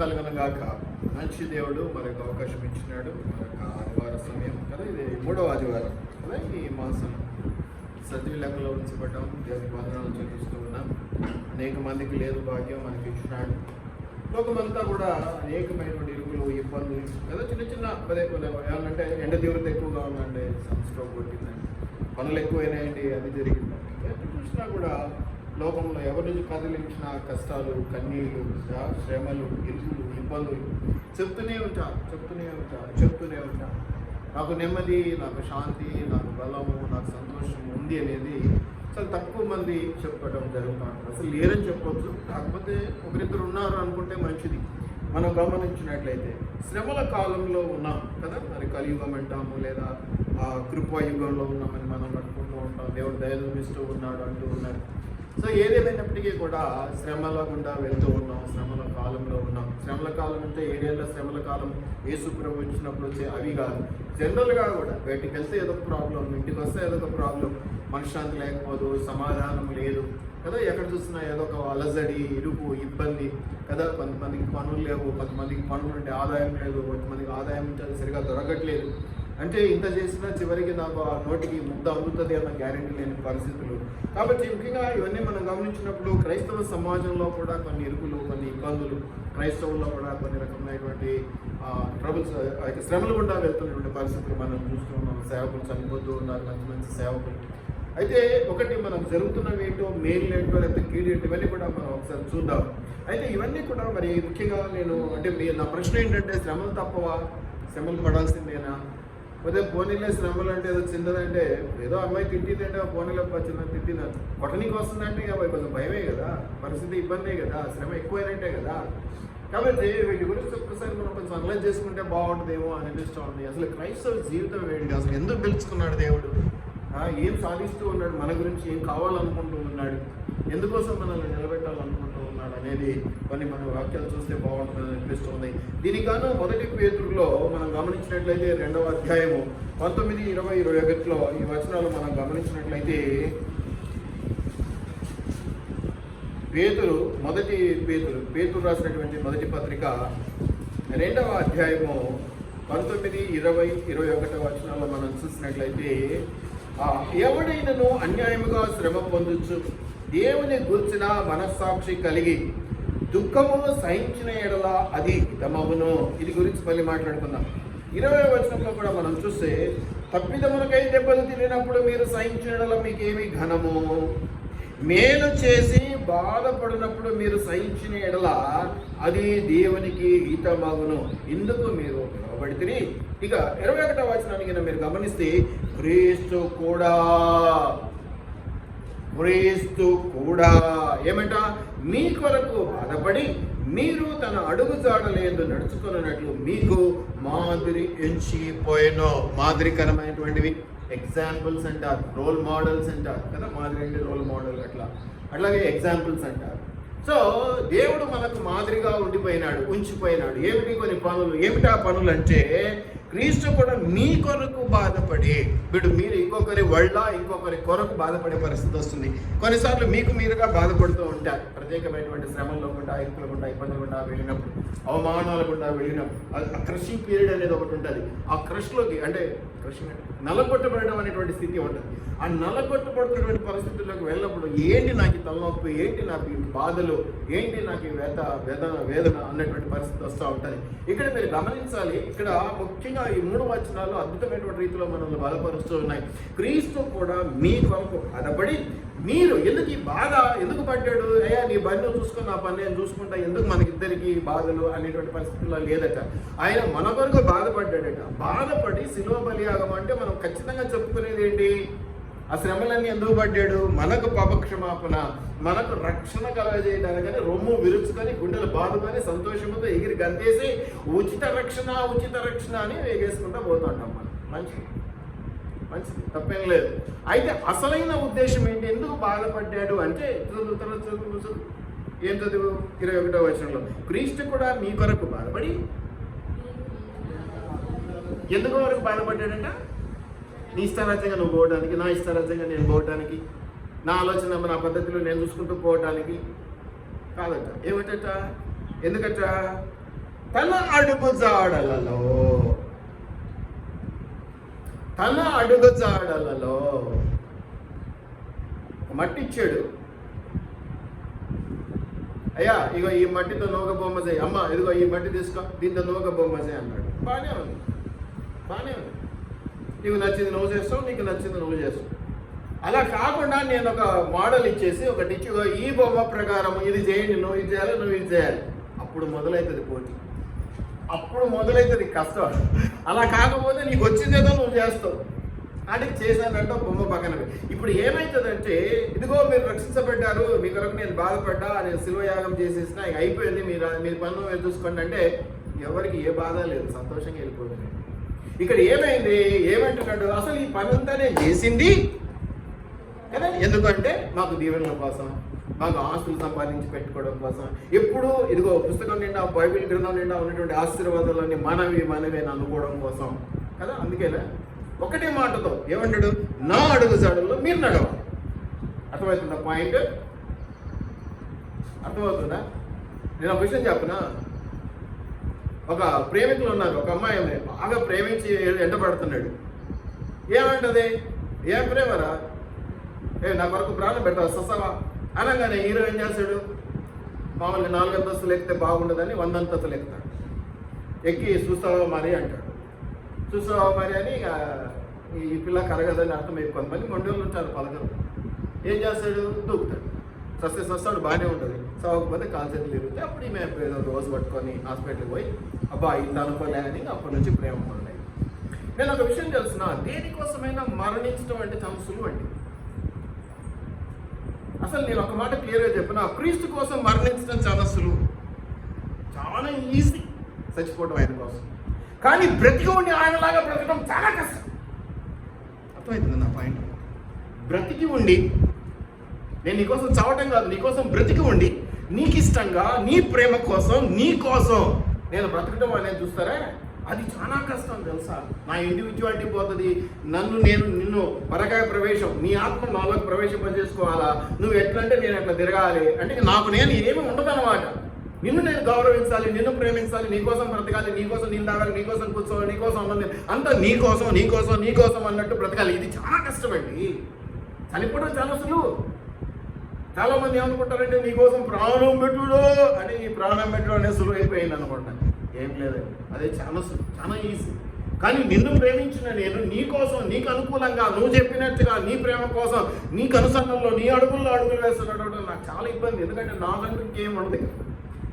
కలుగును గాక. మంచి దేవుడు మనకు అవకాశం ఇచ్చినాడు. మరొక ఆదివార సమయం కదా, ఇది 3వ ఆదివారం కదా ఈ మాసం. సజీవ లెక్కలో ఉంచబడ్డాం. దేవునికి వందనాలు చూపిస్తూ ఉన్నాం. అనేక మందికి లేదు భాగ్యం మనకి ఇచ్చినాడు. లోకమంతా కూడా అనేకమైనటువంటి ఇరుకులు, ఇబ్బందులు కదా, చిన్న చిన్న పదే ఏమన్నంటే ఎండ తీవ్రత ఎక్కువగా ఉందండి, సన్స్ట్రోక్ కొట్టిందండి, పనులు ఎక్కువైనాయండి, అది జరిగిందండి. ఎక్కడ చూసినా కూడా లోకంలో ఎవరి నుంచి కదిలించిన కష్టాలు, కన్నీళ్ళు, శ్రమలు, ఇరుకులు, ఇబ్బందులు చెప్తూనే ఉంటారు. నాకు నెమ్మది, నాకు శాంతి, నాకు బలము, నాకు సంతోషం ఉంది అనేది చాలా తక్కువ మంది చెప్పడం జరుగుతూ ఉంటుంది. అసలు లేరని చెప్పొచ్చు, కాకపోతే ఒకరిద్దరు ఉన్నారు అనుకుంటే మంచిది. మనం గమనించినట్లయితే శ్రమల కాలంలో ఉన్నాం కదా, మరి కలియుగం అంటాము, లేదా కృపాయుగంలో ఉన్నామని మనం అనుకుంటూ ఉంటాం. దేవుడు దయ చూపిస్తూ ఉన్నాడు అంటూ ఉన్నారు. సో ఏదేమైనప్పటికీ కూడా శ్రమల గుండా వెళ్తూ ఉన్నాం, శ్రమల కాలంలో ఉన్నాం. శ్రమల కాలం అంటే ఏడేళ్ళ శ్రమల కాలం యేసు ప్రభు వచ్చినప్పుడు వచ్చే అవి కాదు. జనరల్గా కూడా బయటికి వెళ్తే ఏదో ఒక ప్రాబ్లం, ఇంటికి వస్తే ఏదో ఒక ప్రాబ్లం, మనశ్శాంతి లేకపోదు, సమాధానం లేదు కదా, ఎక్కడ చూసినా ఏదో ఒక అలజడి, ఇరుకు, ఇబ్బంది కదా. కొంతమందికి పనులు లేవు, కొంతమందికి పనులు అంటే ఆదాయం లేదు, కొంతమందికి ఆదాయం అంటే అది సరిగా దొరకట్లేదు. అంటే ఇంత చేసినా చివరికి నాకు ఆ నోటికి ముద్ద అందుతుంది అన్న గ్యారెంటీ లేని పరిస్థితులు. కాబట్టి ముఖ్యంగా ఇవన్నీ మనం గమనించినప్పుడు క్రైస్తవ సమాజంలో కూడా కొన్ని ఇరుకులు, కొన్ని ఇబ్బందులు, క్రైస్తవుల్లో కూడా కొన్ని రకమైనటువంటి ట్రబుల్స్, శ్రమలు గుండా వెళ్తున్నటువంటి పరిస్థితులు మనం చూస్తూ ఉన్నాం. సేవకులు చనిపోతూ ఉన్నారు, మంచి సేవకులు. అయితే ఒకటి మనం జరుగుతున్నవి ఏంటో, మేలు ఏంటో, లేకపోతే కీడు ఏంటో, ఇవన్నీ కూడా మనం ఒకసారి చూద్దాం. అయితే ఇవన్నీ కూడా మరి ముఖ్యంగా నా ప్రశ్న ఏంటంటే, శ్రమలు తప్పవా? శ్రమలు పడాల్సిందేనా? పోతే పోనీలే శ్రమలు అంటే ఏదో చిన్నదంటే, ఏదో అమ్మాయి తిట్టిందంటే పోనీలో చిన్న తిట్టింది కొట్టనీకి వస్తుందంటే ఇక కొంచెం భయమే కదా, పరిస్థితి ఇబ్బందే కదా, శ్రమ ఎక్కువైనట్టే కదా. కాబట్టి వీటి గురించి ఒక్కసారి మనం కొంచెం అనలైజ్ చేసుకుంటే బాగుంటుందేమో అనిపిస్తూ ఉంది. అసలు క్రైస్తవ జీవితం ఏంటి? అసలు ఎందుకు పిలుచుకున్నాడు దేవుడు? ఏం సాధిస్తూ ఉన్నాడు మన గురించి? ఏం కావాలనుకుంటూ ఉన్నాడు? ఎందుకోసం మనల్ని నిలబెట్టాలనుకుంటూ ఉన్నాడు అనేది కొన్ని మన వాక్యాలు చూస్తే బాగుంటుందని అనిపిస్తుంది. దీనికి గాను 1 పేతురులో మనం గమనించినట్లయితే 2వ అధ్యాయము 19, 20, 21లో ఈ వచనాలు మనం గమనించినట్లయితే, పేతురు రాసినటువంటి మొదటి పత్రిక 2వ అధ్యాయము 19, 20, 21 వచనాల్లో మనం చూసినట్లయితే, ఎవడైనను అన్యాయముగా శ్రమ పొందొచ్చు, దేవుని గూర్చిన మనస్సాక్షి కలిగి దుఃఖము సహించిన ఎడల అది హితమగును. ఇది గురించి మళ్ళీ మాట్లాడుకుందాం. 20వ వచనంలో కూడా మనం చూస్తే, తప్పిదమునకై దెబ్బలు తిరిగినప్పుడు మీరు సహించిన ఎడల మీకేమి ఘనము, మేలు చేసి బాధపడినప్పుడు మీరు సహించిన ఎడల అది దేవునికి హితమగును. ఇందుకు మీరు పిలువబడితిరి. ఇక 21వ వచనాన్ని మీరు గమనిస్తే, క్రీస్తు కూడా ఏమంట, మీ కొరకు బాధపడి మీరు తన అడుగు జాడలేదు నడుచుకున్నట్లు మీకు మాదిరి ఎంచిపోయాను. మాదిరికరమైనటువంటివి ఎగ్జాంపుల్స్ అంటారు, రోల్ మోడల్స్ అంటారు కదా. మాదిరి అంటే రోల్ మోడల్, అట్లాగే ఎగ్జాంపుల్స్ అంటారు. సో దేవుడు మనకు మాదిరిగా ఉంచిపోయినాడు. ఏమిటి కొన్ని పనులు? ఏమిటి ఆ పనులు అంటే, క్రీస్తు కూడా మీ కొరకు బాధపడి, మీరు ఇంకొకరి ఇంకొకరి కొరకు బాధపడే పరిస్థితి వస్తుంది. కొన్నిసార్లు మీకు మీరుగా బాధపడుతూ ఉంటారు. ప్రత్యేకమైనటువంటి శ్రమల్లో గుండా, ఇరుకులు గుండా, ఇబ్బందులు గుండా వెళ్ళినప్పుడు, అవమానాలు గుండా వెళ్ళినప్పుడు, ఆ క్రషింగ్ పీరియడ్ అనేది ఒకటి ఉంటుంది. ఆ క్రష్లోకి అంటే నలగొట్టబడడం అనేటువంటి స్థితి ఉంటుంది. ఆ నలగొట్టబడుతున్నటువంటి పరిస్థితుల్లోకి వెళ్ళినప్పుడు ఏంటి నాకు తలనొప్పి, ఏంటి నాకు ఈ బాధలు, ఏంటి నాకు ఈ వేదన అన్నటువంటి పరిస్థితి వస్తూ ఉంటుంది. ఇక్కడ మీరు గమనించాలి, ఇక్కడ ముఖ్యంగా ఈ 3 వచనాలు అద్భుతమైనటువంటి రీతిలో మనల్ని బలపరుస్తూ ఉన్నాయి. క్రీస్తు కూడా మీ కొరకు బాధపడి, మీరు ఎందుకు ఈ బాధ ఎందుకు పడ్డాడు? అయ్యా నీ పని చూసుకుని నా పని నేను చూసుకుంటా, ఎందుకు మనకిద్దరికి బాధలు అనేటువంటి పరిస్థితుల్లో లేదట. ఆయన మన కొరకు బాధపడ్డాడట. బాధపడి శిలువ బలియాగం అంటే మనం ఖచ్చితంగా చెప్పుకునేది ఏంటి? ఆ శ్రమలన్నీ ఎందుకు పడ్డాడు? మనకు పాపక్షమాపణ, మనకు రక్షణ కలగజేయడానికని రొమ్ము విరుచుకొని, గుండెలు బాదుకొని, సంతోషంతో ఎగిరి గంతేసి ఉచిత రక్షణ అని వేగేసుకుంటూ పోతుంటాం మనం. మంచిది, తప్పేం లేదు. అయితే అసలైన ఉద్దేశం ఏంటి? ఎందుకు బాధపడ్డాడు అంటే, ఏం చదువు 21వ వచనంలో, క్రీస్తు కూడా మీ కొరకు బాధపడి. ఎందుకు వరకు బాధపడ్డాడంట? నీ ఇష్టారాజ్యంగా నువ్వు పోవడానికి, నా ఇష్టారాజ్యంగా నేను పోవడానికి, నా ఆలోచన నా పద్ధతిలో నేను చూసుకుంటూ పోవడానికి కాదట. ఏమిటట? ఎందుకట? తన అడుగుజాడలలో మట్టి ఇచ్చాడు. అయ్యా ఇగో ఈ మట్టితో నూక బొమ్మ చేయి, అమ్మ ఇదిగో ఈ మట్టి తీసుకో దీంతో నూక బొమ్మ చేయి అన్నాడు. బాగానే ఉంది. నీకు నచ్చింది నువ్వు చేస్తావు, నీకు నచ్చింది నువ్వు చేస్తావు. అలా కాకుండా నేను ఒక మోడల్ ఇచ్చేసి ఒకటి ఇచ్చి ఈ బొమ్మ ప్రకారం ఇది చేయండి, నువ్వు ఇది చేయాలి, నువ్వు ఇది చేయాలి. అప్పుడు మొదలవుతుంది పోటీ, అప్పుడు మొదలవుతుంది కష్టం. అలా కాకపోతే నీకు వచ్చిందేదో నువ్వు చేస్తావు. అంటే చేశానంటే బొమ్మ పక్కన. ఇప్పుడు ఏమవుతుందంటే ఇదిగో మీరు రక్షించబడ్డారు, మీ కొరకు నేను బాధపడ్డా, నేను శిల్వయాగం చేసేసిన ఇక అయిపోయింది, మీరు పన్ను మీరు చూసుకోండి అంటే ఎవరికి ఏ బాధ లేదు, సంతోషంగా వెళ్ళిపోతుంది. ఇక్కడ ఏమైంది, ఏమంటున్నాడు, అసలు ఈ పని అంతా నేను చేసింది కదా ఎందుకంటే మాకు దీవెనల కోసం, మాకు ఆస్తులు సంపాదించి పెట్టుకోవడం కోసం. ఎప్పుడు ఇదిగో పుస్తకం నిండా, బైబిల్ గ్రంథం నిండా ఉన్నటువంటి ఆశీర్వాదాలన్నీ మనవి అనుకోవడం కోసం కదా. అందుకేనా ఒకటే మాటతో ఏమంటాడు, నా అడుగు జాడల్లో మీరు నడవాలి. అర్థమవుతుందా పాయింట్? అర్థమవుతుందా? నేను ఒక విషయం చెప్పనా, ఒక ప్రేమికులు ఉన్నారు, ఒక అమ్మాయి బాగా ప్రేమించి ఎండబడుతున్నాడు. ఏమంటది, ఏం ప్రేమరా, నా కొరకు ప్రాణం పెడతావు ససవా అనగానే హీరో ఏం చేస్తాడు, మామూలుగా 4 అంతస్తులు ఎక్కితే బాగుండదని 100 అంతస్తులు ఎక్కుతాడు. ఎక్కి చూస్తావా మరి అంటాడు. చూస్తావా మరి అని ఇక ఈ పిల్ల కరగదని అర్థమైంది. కొంతమంది మొండోళ్ళు ఉంటారు, పలకరు. ఏం చేస్తాడు, దూకుతాడు. సస్తాడు, బాగానే ఉంటుంది. సవకపోతే కాలు చేతులు తిరిగితే అప్పుడు ఈమె రోజు పట్టుకొని హాస్పిటల్కి పోయి అబ్బా ఇంత అనుకోలే అని అప్పటి నుంచి ప్రేమ మొదలై. నేను ఒక విషయం తెలుసున్నా, దేనికోసమైనా మరణించడం అంటే చాలా సులువు అండి. అసలు నేను ఒక మాట క్లియర్గా చెప్పిన, క్రీస్తు కోసం మరణించడం చాలా సులువు, చాలా ఈజీ చచ్చిపోవడం ఆయన కోసం. కానీ బ్రతికి ఉండి ఆయనలాగా బ్రతకడం చాలా కష్టం. అర్థమవుతుంది నా పాయింట్? బ్రతికి ఉండి, నేను నీకోసం చావటం కాదు, నీకోసం బ్రతికి ఉండి నీకు ఇష్టంగా నీ ప్రేమ కోసం నీ కోసం నేను బ్రతకడం అనేది చూస్తారా, అది చాలా కష్టం తెలుసా. నా ఇండివిజువాలిటీ పోతుంది, నిన్ను పరకాయ ప్రవేశం, నీ ఆత్మ నాలోకి ప్రవేశింపజేసుకోవాలా, నువ్వు ఎట్లంటే నేను అట్లా తిరగాలి అంటే నేను ఏమీ ఉండదన్నమాట. నిన్ను నేను గౌరవించాలి, నిన్ను ప్రేమించాలి, నీకోసం బ్రతకాలి, నీకోసం నీళ్ళు తాగాలి, నీకోసం కూర్చోవాలి, నీకోసం ఉన్నది అంతా నీకోసం అన్నట్టు బ్రతకాలి. ఇది చాలా కష్టమండి. చనిపోవడం చాలా సులువు. చాలా మంది ఏమనుకుంటారంటే నీకోసం ప్రాణం పెట్టుడు అని, ఈ ప్రాణం పెట్టడం అనేది సులువు అయిపోయింది అనుకుంటా. ఏం లేదండి, అదే చాలా ఈజీ. కానీ నిన్ను ప్రేమించిన నేను నీకోసం, నీకు అనుకూలంగా, నువ్వు చెప్పినట్టుగా నీ ప్రేమ కోసం, నీకు అనుసంధానంలో నీ అడుగులు వేస్తున్నటువంటి నాకు చాలా ఇబ్బంది. ఎందుకంటే నాకంటూ ఇంకేం ఉండదు,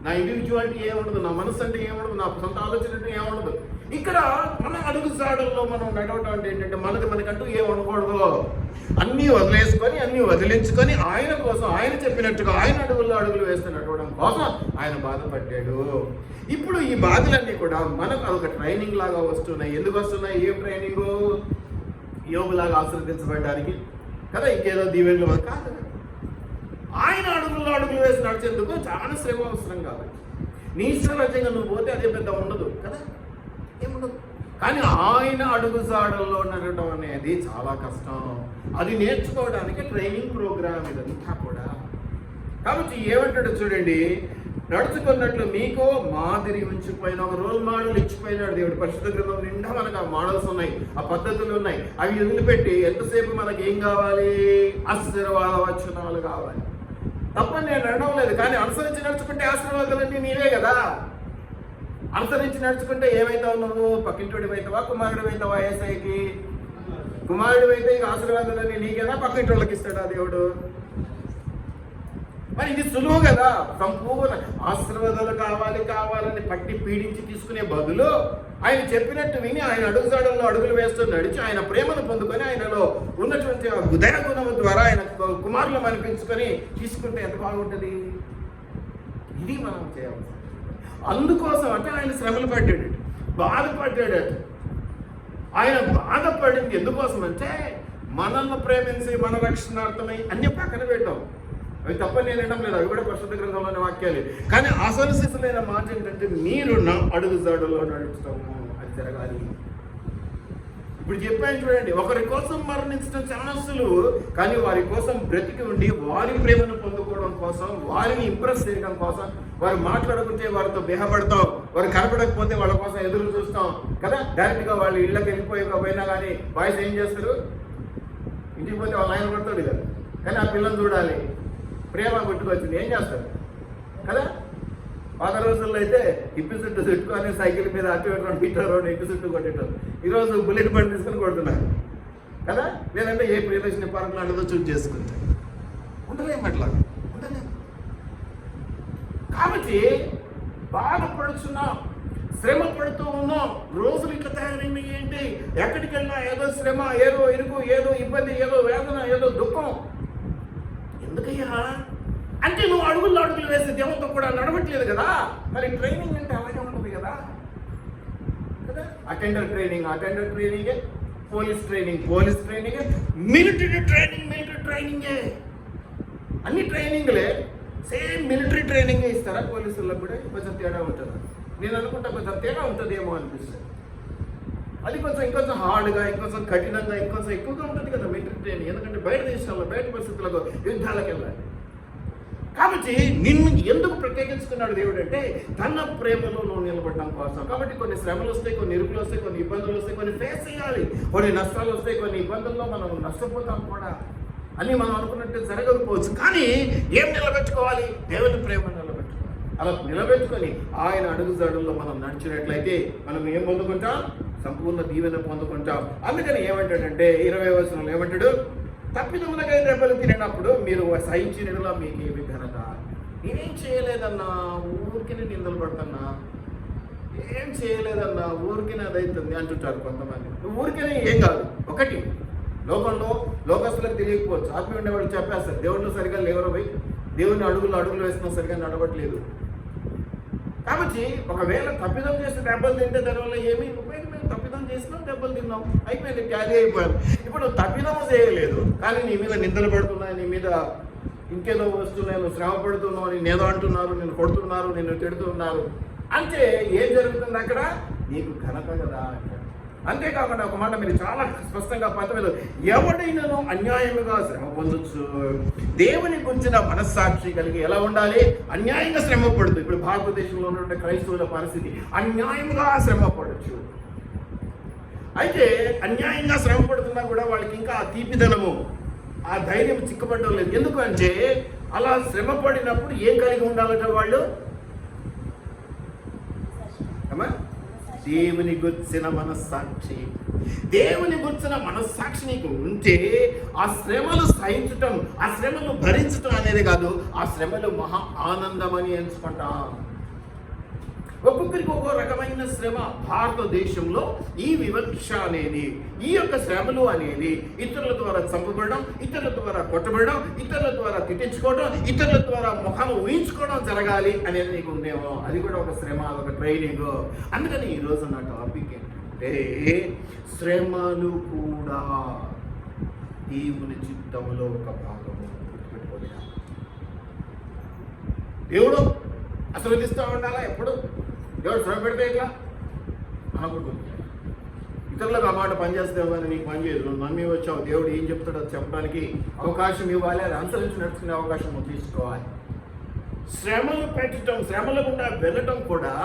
నా ఇండివిజువాలిటీ ఏముండదు, నా మనసు అంటే ఏముండదు, నా సొంత ఆలోచన అంటే ఏముండదు. ఇక్కడ మన అడుగు జాడల్లో మనం నడవటం అంటే ఏంటంటే మనకంటూ ఏమనకూడదు, అన్నీ వదిలేసుకొని, అన్నీ వదిలించుకొని ఆయన కోసం, ఆయన చెప్పినట్టుగా ఆయన అడుగులు వేస్తూ నడవడం కోసం ఆయన బాధపడ్డాడు. ఇప్పుడు ఈ బాధలన్నీ కూడా మనకు అదొక ట్రైనింగ్ లాగా వస్తున్నాయి. ఎందుకు వస్తున్నాయి? ఏం ట్రైనింగు? యోగులాగా ఆశీర్వదించబడడానికి కదా, ఇంకేదో దీవెనలు కాదు. ఆయన అడుగులు వేసి నడిచేందుకు చాలా శ్రమ అవసరం కాదు. నీ ఇష్టరాజ్యంగా నువ్వు పోతే అదే పెద్ద ఉండదు కదా, ఏముండదు. కానీ ఆయన అడుగు జాడల్లో నడవడం అనేది చాలా కష్టం. అది నేర్చుకోవడానికి ట్రైనింగ్ ప్రోగ్రామ్ ఇదంతా కూడా. కాబట్టి ఏమంటాడు చూడండి, నడుచుకున్నట్లు మీకు మాదిరి ఉంచిపోయిన ఒక రోల్ మోడల్ ఇచ్చిపోయినాడు దేవుడు. పరిశుద్ధ గ్రంథం నిండా మనకు ఆ మోడల్స్ ఉన్నాయి, ఆ పద్ధతులు ఉన్నాయి. అవి వదిలిపెట్టి ఎంతసేపు మనకి ఏం కావాలి? ఆశీర్వాద వచనాలు కావాలి. తప్పని నేను అనడం, కానీ అనుసరించి నడుచుకుంటే ఆశీర్వాదాలన్నీ నీవే కదా. అనుసరించి నడుచుకుంటే ఏమైతావు నువ్వు? పక్కింటోడి అవుతావా, కుమారుడు అవుతావా? ఏసైకి కుమారుడు అయితే ఇక ఆశీర్వాదాలన్నీ నీకేనా, పక్కింటి వాళ్ళకి ఇస్తాడా దేవుడు? మరి ఇది సులువు కదా. సంపూర్ణ ఆశీర్వాదాలు కావాలని పట్టి పీడించి తీసుకునే బదులు ఆయన చెప్పినట్టు విని ఆయన అడుగుజాడల్లో అడుగులు వేస్తూ నడిచి ఆయన ప్రేమను పొందుకొని ఆయనలో ఉన్నటువంటి ఉదయ గుణము ద్వారా ఆయన కుమారులు అనిపించుకొని తీసుకుంటే ఎంత బాగుంటుంది. ఇది మనం చేయాలి. అందుకోసం అంటే ఆయన శ్రమలు పడ్డాడు, బాధపడ్డాడు. ఆయన బాధపడింది ఎందుకోసం అంటే మనల్ని ప్రేమించి మన రక్షణార్థమై అన్ని పక్కన పెట్టాం. అవి తప్ప నేను వినడం లేదు, అవి కూడా పరిశుద్ధ గ్రంథంలోని వాక్యాలు. కానీ అసలు స్థితులైన మాట ఏంటంటే మీరు నా అడుగు జాడల్లో నడుచుతాము, అది జరగాలి. ఇప్పుడు చెప్పాను చూడండి, ఒకరి కోసం మరణించడం చాలా సులువు, కానీ వారి కోసం బ్రతికి ఉండి వారి ప్రేమను పొందుకోవడం కోసం, వారిని ఇంప్రెస్ చేయడం కోసం, వారు మాట్లాడుకుంటే వారితో బిహపడతాం, వారు కనపడకపోతే వాళ్ళ కోసం ఎదురు చూస్తాం కదా. డైరెక్ట్గా వాళ్ళు ఇళ్ళకి వెళ్ళిపోయినా కానీ బాయ్స్ ఏం చేస్తారు, ఇంటికి పోతే వాళ్ళ ఆయన కొడతాడు కదా, కానీ ఆ పిల్లల్ని చూడాలి, ప్రేమ కొట్టుకొచ్చింది, ఏం చేస్తారు కదా. పాత రోజుల్లో అయితే ఇప్పి చుట్టూ చుట్టుకొని సైకిల్ మీద అటు ఇటు చుట్టూ కొట్టేటారు. ఈరోజు బుల్లెట్ బండి తీసుకొని కొడుతున్నారు కదా. లేదంటే ఏ ప్రియదర్శిని పార్క్ లాంటిదో చూస్ చేసుకుంటారు. ఉండలేము అట్లా, ఉండలేము. కాబట్టి బాధపడుతున్నాం, శ్రమ పడుతూ ఉన్నాం. రోజులు ఇట్లా తయారైంది ఏంటి, ఎక్కడికి వెళ్ళినా ఏదో శ్రమ, ఏదో ఇరుకు, ఏదో ఇబ్బంది, ఏదో వేదన, ఏదో దుఃఖం. ఎందుకయ్యా అంటే నువ్వు అడుగులు వేసే దేవునితో కూడా నడవట్లేదు కదా. మరి ట్రైనింగ్ అంటే అలాగే ఉంటుంది కదా. అటెండర్ ట్రైనింగే, పోలీస్ ట్రైనింగే, మిలిటరీ ట్రైనింగే, అన్ని ట్రైనింగ్లే. సేమ్ మిలిటరీ ట్రైనింగే ఇస్తారా పోలీసులకు కూడా? కొంచెం తేడా ఉంటుందా? నేను అనుకుంటా కొంచెం తేడా ఉంటుందేమో అనిపిస్తుంది. అది ఇంకొంచెం హార్డ్గా, ఇంకొంచెం కఠినంగా, ఇంకొంచెం ఎక్కువగా ఉంటుంది కదా మిలిటరీ ట్రైనింగ్. ఎందుకంటే బయట దేశాల్లో, బయట పరిస్థితులకు, యుద్ధాలకు వెళ్ళాలి. కాబట్టి నిన్ను ఎందుకు ప్రత్యేకించుకున్నాడు దేవుడు అంటే తన ప్రేమలో నువ్వు నిలబడడం కోసం. కాబట్టి కొన్ని శ్రమలు వస్తాయి, కొన్ని ఇరుకులు వస్తాయి, కొన్ని ఇబ్బందులు వస్తాయి, కొన్ని ఫేస్ చేయాలి, కొన్ని నష్టాలు వస్తాయి, కొన్ని ఇబ్బందుల్లో మనం నష్టపోతాం కూడా. అని మనం అనుకున్నట్టు జరగకపోవచ్చు. కానీ ఏం నిలబెట్టుకోవాలి? దేవుని ప్రేమ నిలబెట్టుకోవాలి. అలా నిలబెట్టుకొని ఆయన అడుగుజాడుల్లో మనం నడిచినట్లయితే మనం ఏం పొందుకుంటాం? సంపూర్ణ దీవెన పొందుకుంటాం. అందుకని ఏమంటాడంటే 20వ వచనంలో ఏమంటాడు? తప్పిదములకై దెబ్బలు తినప్పుడు మీరు సహించినలా మీకు ఏమి ఘనత? నేనేం చేయలేదన్నా, ఊరికి నిందలు పడుతున్నా, ఏం చేయలేదన్నా, ఊరికి అదవుతుంది అంటుంటారు కొంతమంది. ఊరికే ఏం కాదు. ఒకటి, లోకస్తులకు తెలియకపోవచ్చు, ఆత్మీయ ఉండేవాళ్ళు చెప్పేస్తారు, దేవుళ్ళు సరిగా లేవరు పోయి, దేవుని అడుగులు వేసినా సరిగా నడవట్లేదు. కాబట్టి ఒకవేళ తప్పిదం చేసి దెబ్బలు తింటే దానివల్ల ఏమీ ఉపయోగం? తప్పిదం చేసినాం, దెబ్బలు తిన్నాం, అయిపోయింది, క్యారీ అయిపోయాను. ఇప్పుడు తప్పిదం చేయలేదు, కానీ నీ మీద నిందలు పడుతున్నాయి, నీ మీద ఇంకేదో వస్తున్నాయి, నువ్వు శ్రమ పడుతున్నావు, నేను ఏదో అంటున్నారు, నేను కొడుతున్నారు, నిన్ను తిడుతున్నారు అంటే ఏం జరుగుతుంది అక్కడ? నీకు ఘనత కదా అంటాడు. అంతేకాకుండా ఒక మాట మీరు చాలా స్పష్టంగా పదవిలో, ఎవడైనాను అన్యాయముగా శ్రమ పొందొచ్చు, దేవుని గురించిన మనస్సాక్షి కలిగి ఎలా ఉండాలి? అన్యాయంగా శ్రమ పడుతుంది. ఇప్పుడు భారతదేశంలో ఉన్నటువంటి క్రైస్తవుల పరిస్థితి, అన్యాయంగా శ్రమ పడచ్చు. అయితే అన్యాయంగా శ్రమ పడుతున్నా కూడా వాళ్ళకి ఇంకా ఆ తీపిదనము, ఆ ధైర్యం చిక్కబడడం లేదు. ఎందుకంటే అలా శ్రమ పడినప్పుడు ఏం కలిగి ఉండాలంటే వాళ్ళు దేవుని గుర్చిన మనస్సాక్షి. దేవుని గుర్చిన మనస్సాక్షి నీకు ఉంటే ఆ శ్రమలు సహించటం, ఆ శ్రమలు భరించటం అనేది కాదు, ఆ శ్రమలు మహా ఆనందమని ఎంచుకుంటాం. ఒక్కొక్కరికి ఒక్కో రకమైన శ్రమ. భారతదేశంలో ఈ వివక్ష అనేది, ఈ యొక్క శ్రమలు అనేది ఇతరుల ద్వారా చంపబడడం, ఇతరుల ద్వారా కొట్టబడడం, ఇతరుల ద్వారా తిట్టించుకోవడం, ఇతరుల ద్వారా ముఖం ఊహించుకోవడం జరగాలి అనేది నీకు ఉందేమో. అది కూడా ఒక శ్రమ, ఒక ట్రైనింగ్. అందుకని ఈరోజు నా టాపిక్ ఏంటంటే శ్రమలు కూడా దేవుని చిత్తంలో ఒక భాగము. గుర్తుపెట్టుకోవాలి, దేవుడు ఆశీర్వదిస్తూ ఉండాలా ఎప్పుడు? దేవుడు శ్రమ పెడితే ఇట్లా అనుకుంటుంది. ఇతరులకు ఆ మాట పనిచేస్తావు కానీ నీకు పని చేయదు. నువ్వు నమ్మి వచ్చావు, దేవుడు ఏం చెప్తాడో చెప్పడానికి అవకాశం ఇవ్వాలి, అది అనుసరించి నడుచుకునే అవకాశం నువ్వు తీసుకోవాలి. శ్రమలు పెట్టడం, శ్రమల గుండా వెళ్ళటం కూడా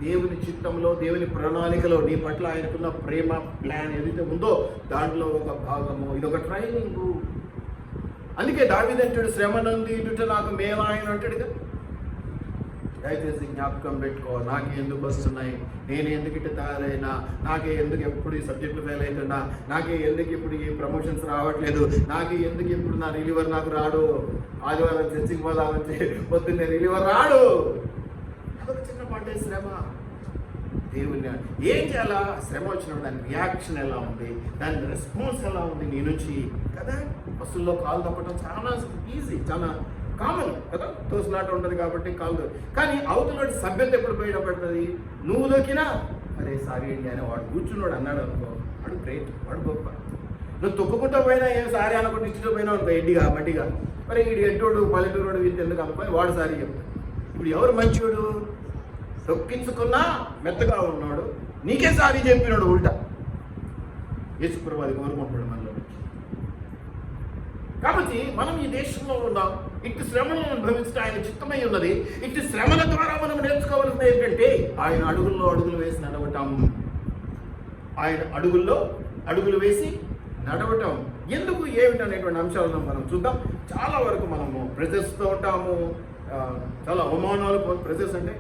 దేవుని చిత్తంలో, దేవుని ప్రణాళికలో నీ పట్ల ఆయనకున్న ప్రేమ ప్లాన్ ఏదైతే ఉందో దాంట్లో ఒక భాగము. ఇది ఒక ట్రైనింగ్. అందుకే దావీదు అంటాడు, శ్రమ నందు ఇటుట నాకు మేలా ఆయన అంటాడు కదా. దయచేసి జ్ఞాపకం పెట్టుకో, నాకే ఎందుకు వస్తున్నాయి, నేను ఎందుకు ఇటు తయారైనా, నాకే ఎందుకు ఎప్పుడు ఈ సబ్జెక్టులు ఫెయిల్ అవుతున్నా, నాకే ఎందుకు ఇప్పుడు ఈ ప్రమోషన్స్ రావట్లేదు, నాకే ఎందుకు ఇప్పుడు నా రిలీవర్ నాకు రాడు, ఆదివారం చర్చికి పోదామంటే పొద్దున్నే రిలీవర్ రాడు. అదొక చిన్న పడ్డే శ్రమ. దేవుని ఏం చేయాలా? శ్రమ వచ్చినప్పుడు దాని రియాక్షన్ ఎలా ఉంది, దాని రెస్పాన్స్ ఎలా ఉంది నీ నుంచి కదా. బస్సుల్లో కాలు తప్పడం చాలా ఈజీ, చాలా కామన్ కదా, తోసినాట ఉంటుంది కాబట్టి కాదు. కానీ అవతల సభ్యత ఎప్పుడు బయటపడుతుంది? నువ్వు దొక్కినా అరే సారీ అండి అని వాడు కూర్చున్నాడు అన్నాడు అనుకో, వాడు గ్రేట్, వాడు గొప్ప. నువ్వు తొక్కుకుంటూ పోయినా ఏం సారీ అనుకుంటే ఇచ్చిటూ పోయినా అనుకో, ఎడ్డిగా మట్టిగా, మరి వీడు ఎడ్డోడు పల్లెటూరుడు వీళ్ళు ఎందుకు అనుకోని వాడు సారీ చెప్తాడు. ఇప్పుడు ఎవరు మంచివాడు? తొక్కించుకున్నా మెత్తగా ఉన్నాడు, నీకే సారీ చెప్పినాడు ఉల్టా. యేసుప్రభు అది కోరుకుంటాడు మనలో. కాబట్టి మనం ఈ దేశంలో ఉన్నాం, ఇటు శ్రమలను అనుభవించడం ఆయన చిత్తమై ఉన్నది. ఇటు శ్రమల ద్వారా మనం నేర్చుకోవాల్సింది ఏంటంటే ఆయన అడుగుల్లో అడుగులు వేసి నడవటం. ఆయన అడుగుల్లో అడుగులు వేసి నడవటం ఎందుకు ఏమిటి అనేటువంటి అంశాలను మనం చూద్దాం. చాలా వరకు మనము ప్రెజర్స్తో ఉంటాము, చాలా అవమానాలు. ప్రెజర్స్ అంటే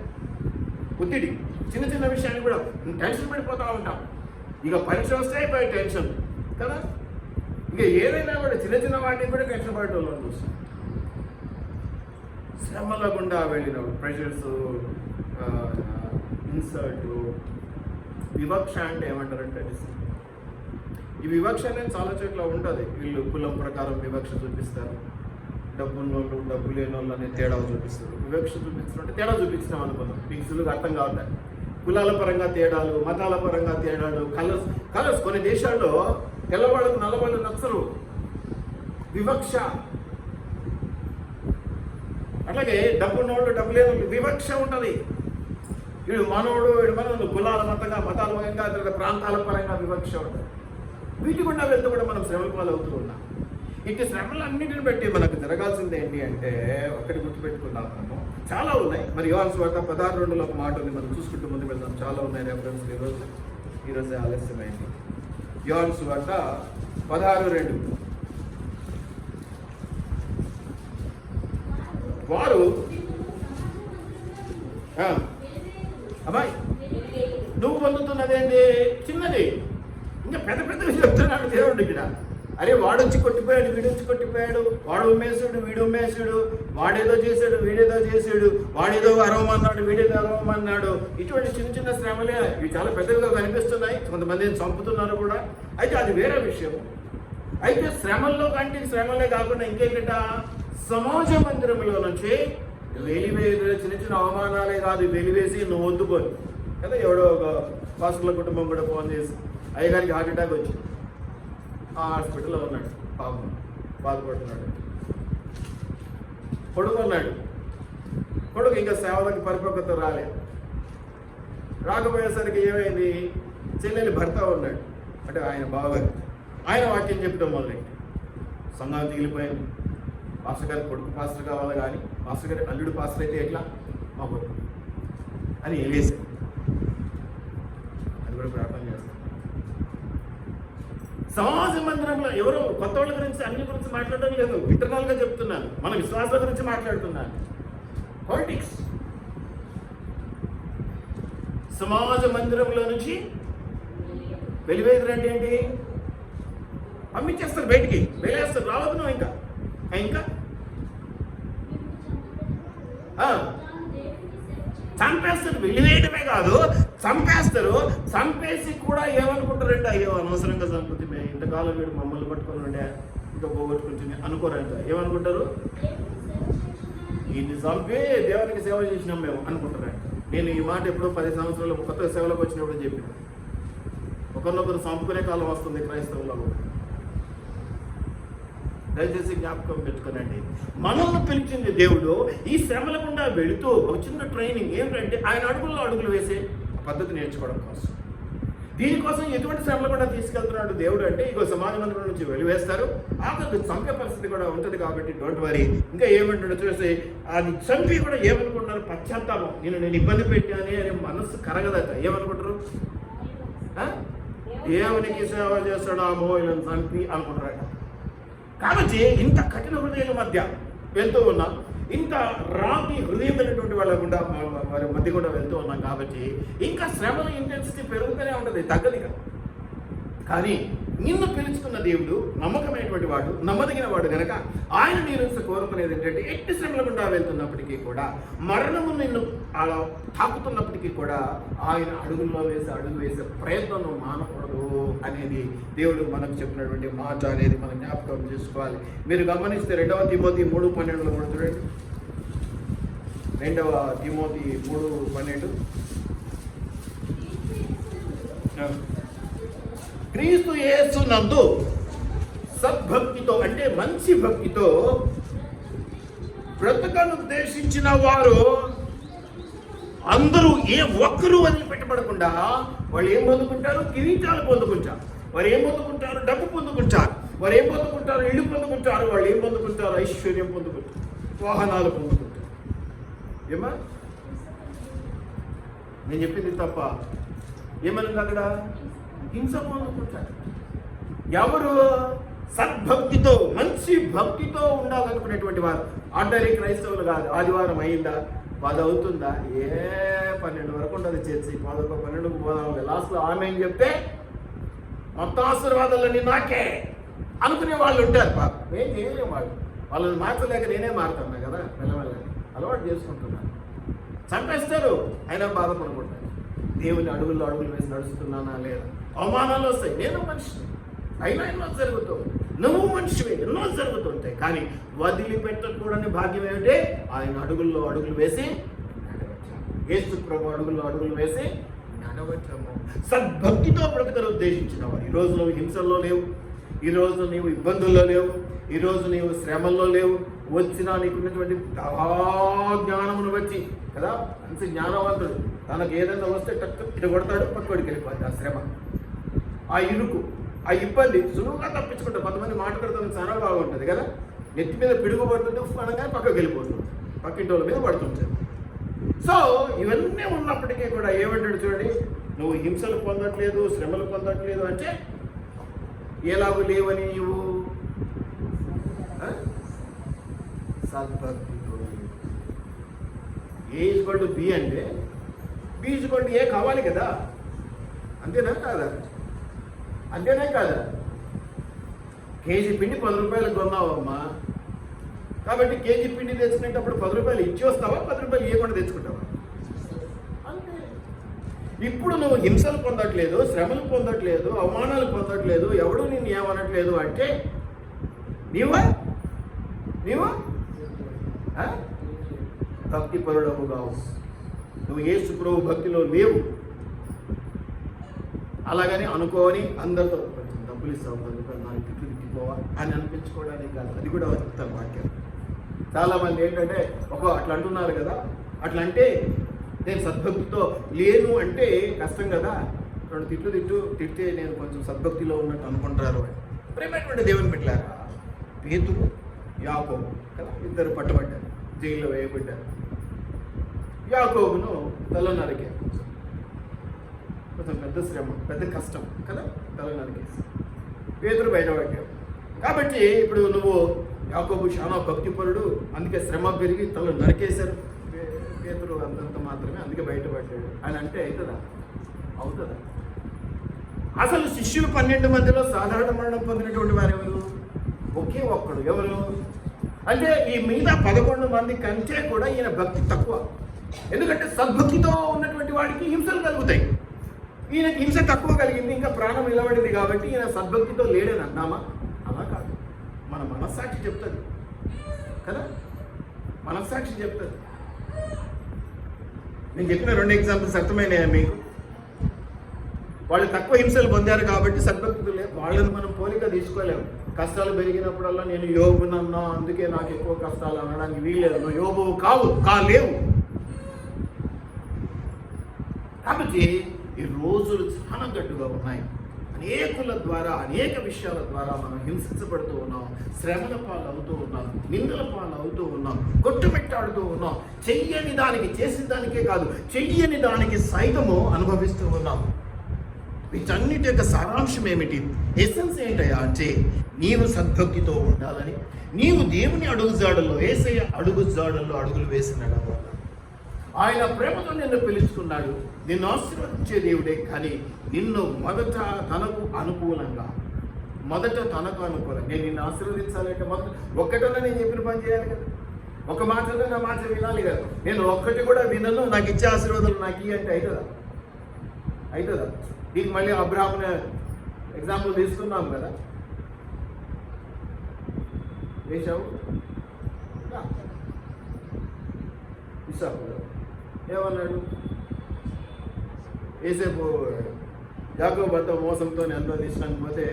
ఒత్తిడి, చిన్న చిన్న విషయాన్ని కూడా టెన్షన్ పడిపోతూ ఉంటాం. ఇక పరీక్ష వస్తే అయిపోయి టెన్షన్ కదా, ఇక ఏదైనా కూడా చిన్న చిన్న వాటిని కూడా టెన్షన్ పడేటోళ్ళు చూస్తాం. శ్రమల గుండా వెళ్ళినప్పుడు ప్రెషర్స్, ఇన్సల్ట్, వివక్ష అంటే ఏమంటారంటే ఈ వివక్ష అనేది చాలా చోట్ల ఉంటుంది. వీళ్ళు కులం ప్రకారం వివక్ష చూపిస్తారు, డబ్బున్నోళ్ళు డబ్బు లేని వాళ్ళు అనేది తేడా చూపిస్తారు. వివక్ష చూపించినట్టు తేడా చూపించినాం అనుకున్నాం, మీకు సులువుగా అర్థం కావట్లేదు. కులాల పరంగా తేడాలు, మతాల పరంగా తేడాలు, కలర్స్ కొన్ని దేశాల్లో తెల్లవాళ్ళకు నల్లవాళ్ళు నచ్చరు, వివక్ష. అట్లాగే డబ్బున్నోళ్ళు డబ్బు లేని వాళ్ళు వివక్ష ఉంటుంది. వీడు మనోడు వీడు మనోడు, కులాల మతాల పరంగా ప్రాంతాల పరంగా వివక్ష ఉంటుంది. వీటి గుండా వెళ్తూ కూడా మనం శ్రమల పాలు అవుతూ ఉన్నాం. ఇటు శ్రమలన్నింటిని బట్టి మనకు జరగాల్సింది ఏంటి అంటే ఒకటి గుర్తుపెట్టుకున్నాం మనము, చాలా ఉన్నాయి. మరి యోహాను సువార్త 16:2 ఒక మాట ఉంది, మనం చూసుకుంటూ ముందుకు వెళ్దాం. చాలా ఉన్నాయి రెఫరెన్స్ ఈరోజు ఆలస్యమైంది. యోహాను సువార్త 16:2 వారు అమ్మాయి నువ్వు పొందుతున్నదేంటి చిన్నది, ఇంకా పెద్ద పెద్దవి చెప్తున్నాడు దేవుడు ఇక్కడ. అరే వాడు వచ్చి కొట్టిపోయాడు, వీడు వచ్చి కొట్టిపోయాడు, వాడు ఉమ్మేశాడు, వీడు ఉమ్మేశాడు, వాడేదో చేశాడు, వీడేదో చేశాడు, వాడేదో అరవమన్నాడు, వీడేదో అరవమన్నాడు. ఇటువంటి చిన్న చిన్న శ్రమలే ఇవి చాలా పెద్దగా కనిపిస్తున్నాయి. కొంతమందిని చంపుతున్నారు కూడా. అయితే అది వేరే విషయం. అయితే శ్రమల్లో కంటే శ్రమలే కాకుండా ఇంకేంట సమాజ మందిరంలో నుంచి వెలివేసి చిన్న చిన్న అవమానాలే కాదు, వెలివేసి నువ్వు వద్దుకోని కదా. ఎవడో ఒక పాస్టర్ల కుటుంబం కూడా ఫోన్ చేసి అయ్యగారికి హార్ట్ అటాక్ వచ్చింది, ఆ హాస్పిటల్లో ఉన్నాడు, పాపం బాధపడుతున్నాడు. కొడుకున్నాడు, కొడుకు ఇంకా సేవలకి పరిపక్వత రాకపోయేసరికి ఏమైంది, చెల్లెలి భర్త ఉన్నాడు, అంటే ఆయన బావగారు. ఆయన వాక్యం చెప్పడం మొదలైంది, సంఘాలు తిగిలిపోయింది. పాస్టర్ గారి కొడుకు పాస్టర్ కావాలి, కానీ పాస్టర్ గారి అల్లుడు పాస్టర్ అయితే ఎట్లా మా కొడుకు అని వెళ్ళేసాడు. అది కూడా ప్రార్థన చేస్తాం. సమాజ మందిరంలో ఎవరో కొత్త వాళ్ళ గురించి అన్ని గురించి మాట్లాడడం లేదు, ఇంటర్నల్గా చెప్తున్నాను, మన విశ్వాసాల గురించి మాట్లాడుతున్నాను. పాలిటిక్స్ సమాజ మందిరంలో నుంచి వెలివేదురు అంటే ఏంటి, పంపించేస్తారు బయటికి, వెళ్ళేస్తారు, రావద్దు నువ్వు ఇంకా చంపేస్తారు. వెలివేయడమే కాదు, చంపేస్తారు. చంపేసి కూడా ఏమనుకుంటారంటే అయ్యో అనవసరంగా చంపుతుంది, మేము ఇంతకాలం వీడు మమ్మల్ని పట్టుకొని ఉండే ఇంకా పోగొట్టుకుంటుంది అనుకోరంట. ఏమనుకుంటారు, ఈయన్ని చంపి దేవునికి సేవ చేసినాం మేము అనుకుంటారంట. నేను ఈ మాట ఎప్పుడో 10 సంవత్సరాలు కొత్త సేవలకు వచ్చినప్పుడు చెప్పిన, ఒకరినొకరు చంపుకునే కాలం వస్తుంది క్రైస్తవుల్లో. దయచేసి జ్ఞాపకం పెట్టుకోనండి, మనల్ని పిలిచింది దేవుడు ఈ శ్రమల గుండా వెళుతూ ఒక చిన్న ట్రైనింగ్ ఏంటంటే ఆయన అడుగుల్లో అడుగులు వేసే పద్ధతి నేర్చుకోవడం కోసం. దీనికోసం ఎటువంటి శ్రమలు కూడా తీసుకెళ్తున్నాడు దేవుడు అంటే ఇగో సమాజ మందిరం నుంచి వెలివేస్తారు, ఆఖరికి చంపే పరిస్థితి కూడా ఉంటుంది. కాబట్టి డోంట్ వరీ. ఇంకా ఏమంటాడో చూసి అది చంపి కూడా ఏమనుకుంటున్నారు, పశ్చాత్తాపం, నేను ఇబ్బంది పెట్టాను అనే మనస్సు కరగదట. ఏమనుకుంటారు, దేవునికి సేవ చేస్తాడు ఆ మోయిలను చంపి అనుకుంటారట. కాబట్టి ఇంత కఠిన హృదయాల మధ్య వెళ్తూ ఉన్నాం, ఇంత రాతి హృదయమైనటువంటి వాళ్ళ గుండా వారి మధ్య కూడా వెళ్తూ ఉన్నాం. కాబట్టి ఇంకా శ్రమల ఇంటెన్సిటీ పెరుగుతూనే ఉంటుంది, తగ్గదిగా. కానీ నిన్ను పిలుచుకున్న దేవుడు నమ్మకమైనటువంటి వాడు, నమ్మదగిన వాడు కనుక ఆయన నీ నుంచి కోరుకునేది ఏంటంటే ఎట్టి శ్రమల గుండా వెళ్తున్నప్పటికీ కూడా, మరణము నిన్ను అలా తాకుతున్నప్పటికీ కూడా ఆయన అడుగు వేసే ప్రయత్నం మానకూడదు అనేది దేవుడు మనకు చెప్పినటువంటి మాట అనేది మనం జ్ఞాపకం చేసుకోవాలి. మీరు గమనిస్తే 2 తిమోతి 3:12 కూడా చూడండి. 2 తిమోతి 3:12 క్రీస్తు యేసు నందు సద్భక్తితో అంటే మంచి భక్తితో బ్రతకను ఉద్దేశించిన వారు అందరూ ఏ ఒక్కరూ వదిలిపెట్టబడకుండా వాళ్ళు ఏం పొందుకుంటారు, కిరీటాలు పొందుకుంటారు. వారు ఏం పొందుకుంటారు? డబ్బు పొందుకుంటారు. వారు ఏం పొందుకుంటారు? ఇల్లు పొందుకుంటారు. వాళ్ళు ఏం పొందుకుంటారు? ఐశ్వర్యం పొందుకుంటారు, వాహనాలు పొందుకుంటారు. ఏమా నేను చెప్పింది తప్ప? ఏమన్నా అక్కడ హింస పొందుకుంటారు. ఎవరు సద్భక్తితో, మంచి భక్తితో ఉండాలనుకునేటువంటి వారు, ఆర్డరీ క్రైస్తవులు కాదు. ఆదివారం అయిందా, 10 అవుతుందా, 12 వరకు ఉండదు చర్చి, 11, 12కు పోదాం. లాస్ట్లో ఆమె అని చెప్తే మొత్తం ఆశీర్వాదాలన్నీ నాకే అనుకునే వాళ్ళు ఉంటారు. పాపం ఏం చేయలేము. వాళ్ళని మార్చలేక నేనే మారుతున్నా కదా, మెల్లమెల్లగా అలవాటు చేసుకుంటున్నాను. చంపేస్తారు, అయినా బాధపడుకుంటాను. దేవుని అడుగుల్లో అడుగులు వేసి నడుస్తున్నానా లేదా? అవమానాలు వస్తాయి. నేను మనిషిని, అయినా ఎన్నో జరుగుతావు. నువ్వు మనిషివే, ఎన్నో జరుగుతుంటాయి. కానీ వదిలిపెట్టకూడని భాగ్యం ఏమిటి? ఆయన అడుగుల్లో అడుగులు వేసి నడవచ్చాము. యేసు ప్రభు అడుగుల్లో అడుగులు వేసి నడవచ్చాము. సద్భక్తితో బ్రతకను ఉద్దేశించిన వారు. ఈరోజు నువ్వు హింసల్లో లేవు, ఈరోజు నీవు ఇబ్బందుల్లో లేవు, ఈరోజు నీవు శ్రమల్లో లేవు. వచ్చినా నీకున్నటువంటి జ్ఞానమును వచ్చి కదా, మంచి జ్ఞానవంతుడు. తనకు ఏదైనా వస్తే టక్కు ఇటు కొడతాడు, పక్కడికి వెళ్ళిపోద్ది. ఆ శ్రమ, ఆ ఇరుకు, ఆ ఇబ్బంది సులువుగా తప్పించుకుంటారు. కొంతమంది మాట్లాడుతున్న చాలా బాగుంటుంది కదా, నెత్తి మీద పిడుగు పడుతుంది, అనగానే పక్కకి వెళ్ళిపోతుంది, పక్కింటి వాళ్ళ మీద పడుతుంటారు. సో ఇవన్నీ ఉన్నప్పటికీ కూడా ఏమంటాడు చూడండి, నువ్వు హింసలు పొందట్లేదు, శ్రమలు పొందట్లేదు అంటే ఎలాగూ లేవని నీవు సద్భక్తితో. ఏ ఈజ్గొల్టు బి అంటే బి ఈజ్గొల్టు ఏ కావాలి కదా, అంతేనా కాదా? అంతేనే కాదా? కేజీ పిండి 10 రూపాయలకు కొన్నావమ్మా, కాబట్టి కేజీ పిండి తెచ్చుకునేటప్పుడు 10 రూపాయలు ఇచ్చి వస్తావా, 10 రూపాయలు ఇవ్వకుండా తెచ్చుకుంటావా? అంతే. ఇప్పుడు నువ్వు హింసలు పొందట్లేదు, శ్రమలు పొందట్లేదు, అవమానాలు పొందట్లేదు, ఎవడు నిన్ను ఏమనట్లేదు అంటే నీవా భక్తి పరుడవు కావు. నువ్వు యేసు ప్రభు భక్తిలో లేవు. అలాగని అనుకోని అందరితో కొంచెం డబ్బులు ఇస్తావు, 10 రూపాయలు, 4 తిట్లు తిట్టిపోవా అని అనిపించుకోవడానికి కాదు. అది కూడా చెప్తాను వాక్యం. చాలామంది ఏంటంటే అట్లా అంటున్నారు కదా, అట్లా అంటే నేను సద్భక్తితో లేను అంటే కష్టం కదా, 2 తిడితే నేను కొంచెం సద్భక్తిలో ఉన్నట్టు అనుకుంటారు. ప్రేమైనటువంటి దేవుని పెట్టారా, పేతురు, యాకోబు కదా, ఇద్దరు పట్టబడ్డారు, జైల్లో వేయబడ్డారు. యాకోబును తల నరికారు. కొంచెం పెద్ద శ్రమ, పెద్ద కష్టం కదా, తల నరికేసి. పేతురు బయటపడ్డాడు. కాబట్టి ఇప్పుడు నువ్వు యాకోబు చాలా భక్తిపరుడు, అందుకే శ్రమ పెరిగి తల నరికేశారు. పేతురు అంతంత మాత్రమే, అందుకే బయటపడ్డాడు అని అంటే అవుతుందా? అసలు శిష్యులు 12 మందిలో సాధారణ మరణం పొందినటువంటి వారు ఎవరు? ఒకే ఒక్కడు. ఎవరు అంటే ఈ మిగతా 11 మంది కంటే కూడా ఈయన భక్తి తక్కువ. ఎందుకంటే సద్భక్తితో ఉన్నటువంటి వాడికి హింసలు కలుగుతాయి. ఈయనకి హింస తక్కువ కలిగింది, ఇంకా ప్రాణం నిలబడింది కాబట్టి ఈయన సద్భక్తితో లేడని అన్నామా? అలా కాదు. మన మనస్సాక్షి చెప్తుంది కదా, మనస్సాక్షి చెప్తుంది. నేను చెప్పిన 2 ఎగ్జాంపుల్స్ అర్థమైనాయా మీకు? వాళ్ళు తక్కువ హింసలు పొందారు కాబట్టి సద్భక్తులు లేదు. వాళ్ళని మనం పోలిక తీసుకోలేము. కష్టాలు పెరిగినప్పుడల్లా నేను యోబునన్నా, అందుకే నాకు ఎక్కువ కష్టాలు అనడానికి వీల్లేదు. నువ్వు యోబువు కాలేవు. కాబట్టి ఈ రోజులు చాలా గట్టుగా ఉన్నాయి. అనేకుల ద్వారా, అనేక విషయాల ద్వారా మనం హింసించబడుతూ ఉన్నాం, శ్రమల పాలు అవుతూ ఉన్నాం, నిందల పాలు అవుతూ ఉన్నాం, కొట్టుమిట్టాడుతూ ఉన్నాం. చెయ్యని దానికి, చేసిన దానికే కాదు, చెయ్యని దానికి సైతము అనుభవిస్తూ ఉన్నాం. వీటన్నిటి యొక్క సారాంశం ఏమిటి? ఎసెన్స్ ఏంటయ్యా అంటే నీవు సద్భక్తితో ఉండాలని, నీవు దేవుని అడుగుజాడల్లో, యేసయ్య అడుగుజాడల్లో అడుగులు వేసి నడవాలి. ఆయన ప్రేమతో నిన్ను పిలుచుకున్నాడు, నిన్ను ఆశీర్వదించే దేవుడే. కానీ నిన్ను మొదట తనకు అనుకూలంగా నేను నిన్ను ఆశీర్వదించాలంటే మొదట ఒక్కటన్నా నేను చెప్పిన పని చేయాలి కదా, ఒక మాటలో నా మాట వినాలి కదా. నేను ఒక్కటి కూడా వినను, నాకు ఇచ్చే ఆశీర్వాదాలు నాకు ఇవి అంటే అవుతుందా? దీనికి మళ్ళీ అబ్రాహాముని ఎగ్జాంపుల్ తీసుకున్నాం కదా. వేసావు ఇసాకు ఏమన్నాడు? ఏసేపు యాకోబు అంతా మోసంతో ఎంతో తీసినానికి పోతే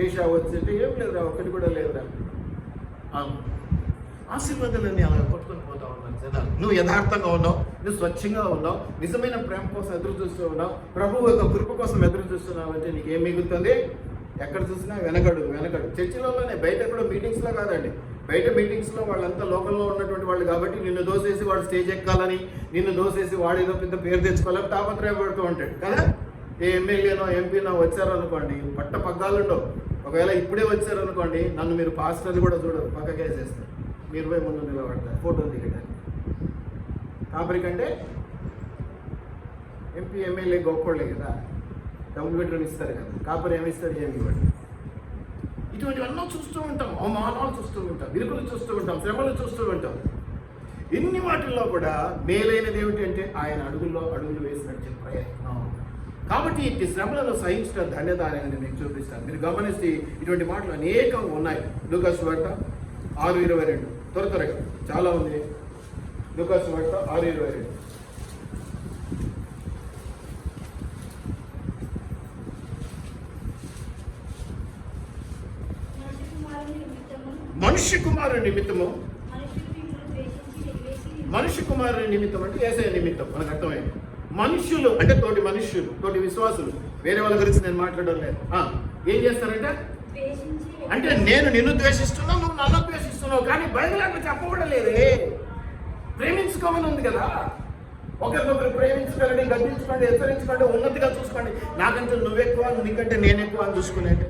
ఏషా వచ్చేస్తే ఏం లేదురా, ఒక్కటి కూడా లేదురా. ఆశీర్వాదాలన్నీ అలా కొట్టుకొని పోతా ఉన్నాను జనాలు. నువ్వు యథార్థంగా ఉన్నావు, నువ్వు స్వచ్ఛంగా ఉన్నావు, నిజమైన ప్రేమ కోసం ఎదురు చూస్తూ ఉన్నావు, ప్రభువు యొక్క కృప కోసం ఎదురు చూస్తున్నావు అంటే నీకేం మిగులుతుంది? ఎక్కడ చూసినా వెనకడు. చర్చిలోనే, బయట ఎక్కడో మీటింగ్స్లో కాదండి. బయట మీటింగ్స్లో వాళ్ళంతా లోకల్లో ఉన్నటువంటి వాళ్ళు కాబట్టి నిన్ను దోసేసి వాడు స్టేజ్ ఎక్కాలని, నిన్ను దోసేసి వాడు ఏదో పెద్ద పేరు తెచ్చుకోవాలని తాపత్రయపడుతూ ఉంటాడు కదా. ఏ ఎమ్మెల్యేనో ఎంపీనో వచ్చారనుకోండి, పట్ట పగ్గాలుండవు. ఒకవేళ ఇప్పుడే వచ్చారనుకోండి, నన్ను మీరు పాస్టర్ని కూడా చూడరు, పక్కకి వేసేస్తారు. మీరు పోయి ముందు నిలబడతారు ఫోటోలు దిగడానికి. కాపరి కంటే ఎంపీ ఎమ్మెల్యే గొప్పోళ్ళే కదా, డబ్బులు పెట్టుకుని ఇస్తారు కదా. కాపరి ఏమిస్తారు? ఏమి ఇవ్వండి. ఇటువంటివన్నీ చూస్తూ ఉంటాం, అవమానాలు చూస్తూ ఉంటాం, విరుకులు చూస్తూ ఉంటాం, శ్రమలు చూస్తూ ఉంటాం. ఇన్ని వాటిల్లో కూడా మేలైనది ఏమిటి అంటే ఆయన అడుగులు వేసినట్టు ప్రయత్నం. కాబట్టి ఇట్టి శ్రమలను సహించడం ధన్యత అనేది మీకు చూపిస్తాను. మీరు గమనిస్తే ఇటువంటి మాటలు అనేకం ఉన్నాయి. లూకాసు వార్త 6:22 త్వరగా చాలా ఉంది. లూకాసు వార్త 6:22. మనుష్య కుమారుని నిమిత్తము, మనుష్య కుమారుని నిమిత్తం అంటే యేసయ్య నిమిత్తం మనకు అర్థమైంది. మనుష్యులు అంటే తోటి మనుష్యులు, తోటి విశ్వాసులు, వేరే వాళ్ళ గురించి నేను మాట్లాడడం లేదు. ఏం చేస్తారంటే అంటే నేను నిన్ను ద్వేషిస్తున్నావు, నువ్వు నన్ను ద్వేషిస్తున్నావు, కానీ బైబిల్ అట్లా చెప్పబడలేదే. ప్రేమించుకోమని ఉంది కదా. ఒకరినొకరు ప్రేమించుకోండి, గద్దించుకోండి, హెచ్చరించుకోండి, ఉన్నతిగా చూసుకోండి. నాకంటే నువ్వెక్కువ, నీకంటే నేను ఎక్కువ అని చూసుకునేట్టు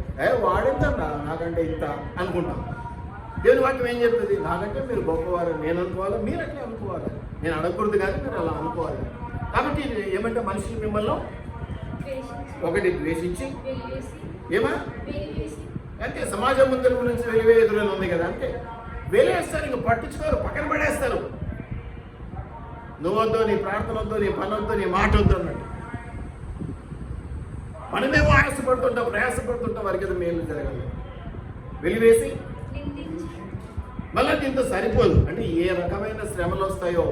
వాడెంత నాకంటే ఇంత అనుకుంటాం. దేవుని వాక్యం ఏం చెప్తుంది? నాకంటే మీరు గొప్పవారు నేను అనుకోవాలి, మీరు అట్లా అనుకోవాలి. నేను అడగకూడదు కానీ మీరు అలా అనుకోవాలి. కాబట్టి ఏమంటే మనుషులు మిమ్మల్ని ఒకటి ద్వేషించి అంటే సమాజం ముందు నుంచి వెలివేదులని ఉంది కదా, అంటే వెలివేస్తారు, ఇంక పట్టించుకోరు, పక్కన పడేస్తారు. నువ్వొద్దు, నీ ప్రార్థన వద్దు, నీ పని వద్దు, నీ మాట వద్దు అన్నట్టు. మనమేమో ప్రయాసపడుతుంటాం వారికి ఏదో మేలు జరగాలి. వెలివేసి మళ్ళీ దీంతో సరిపోదు. అంటే ఏ రకమైన శ్రమలు వస్తాయో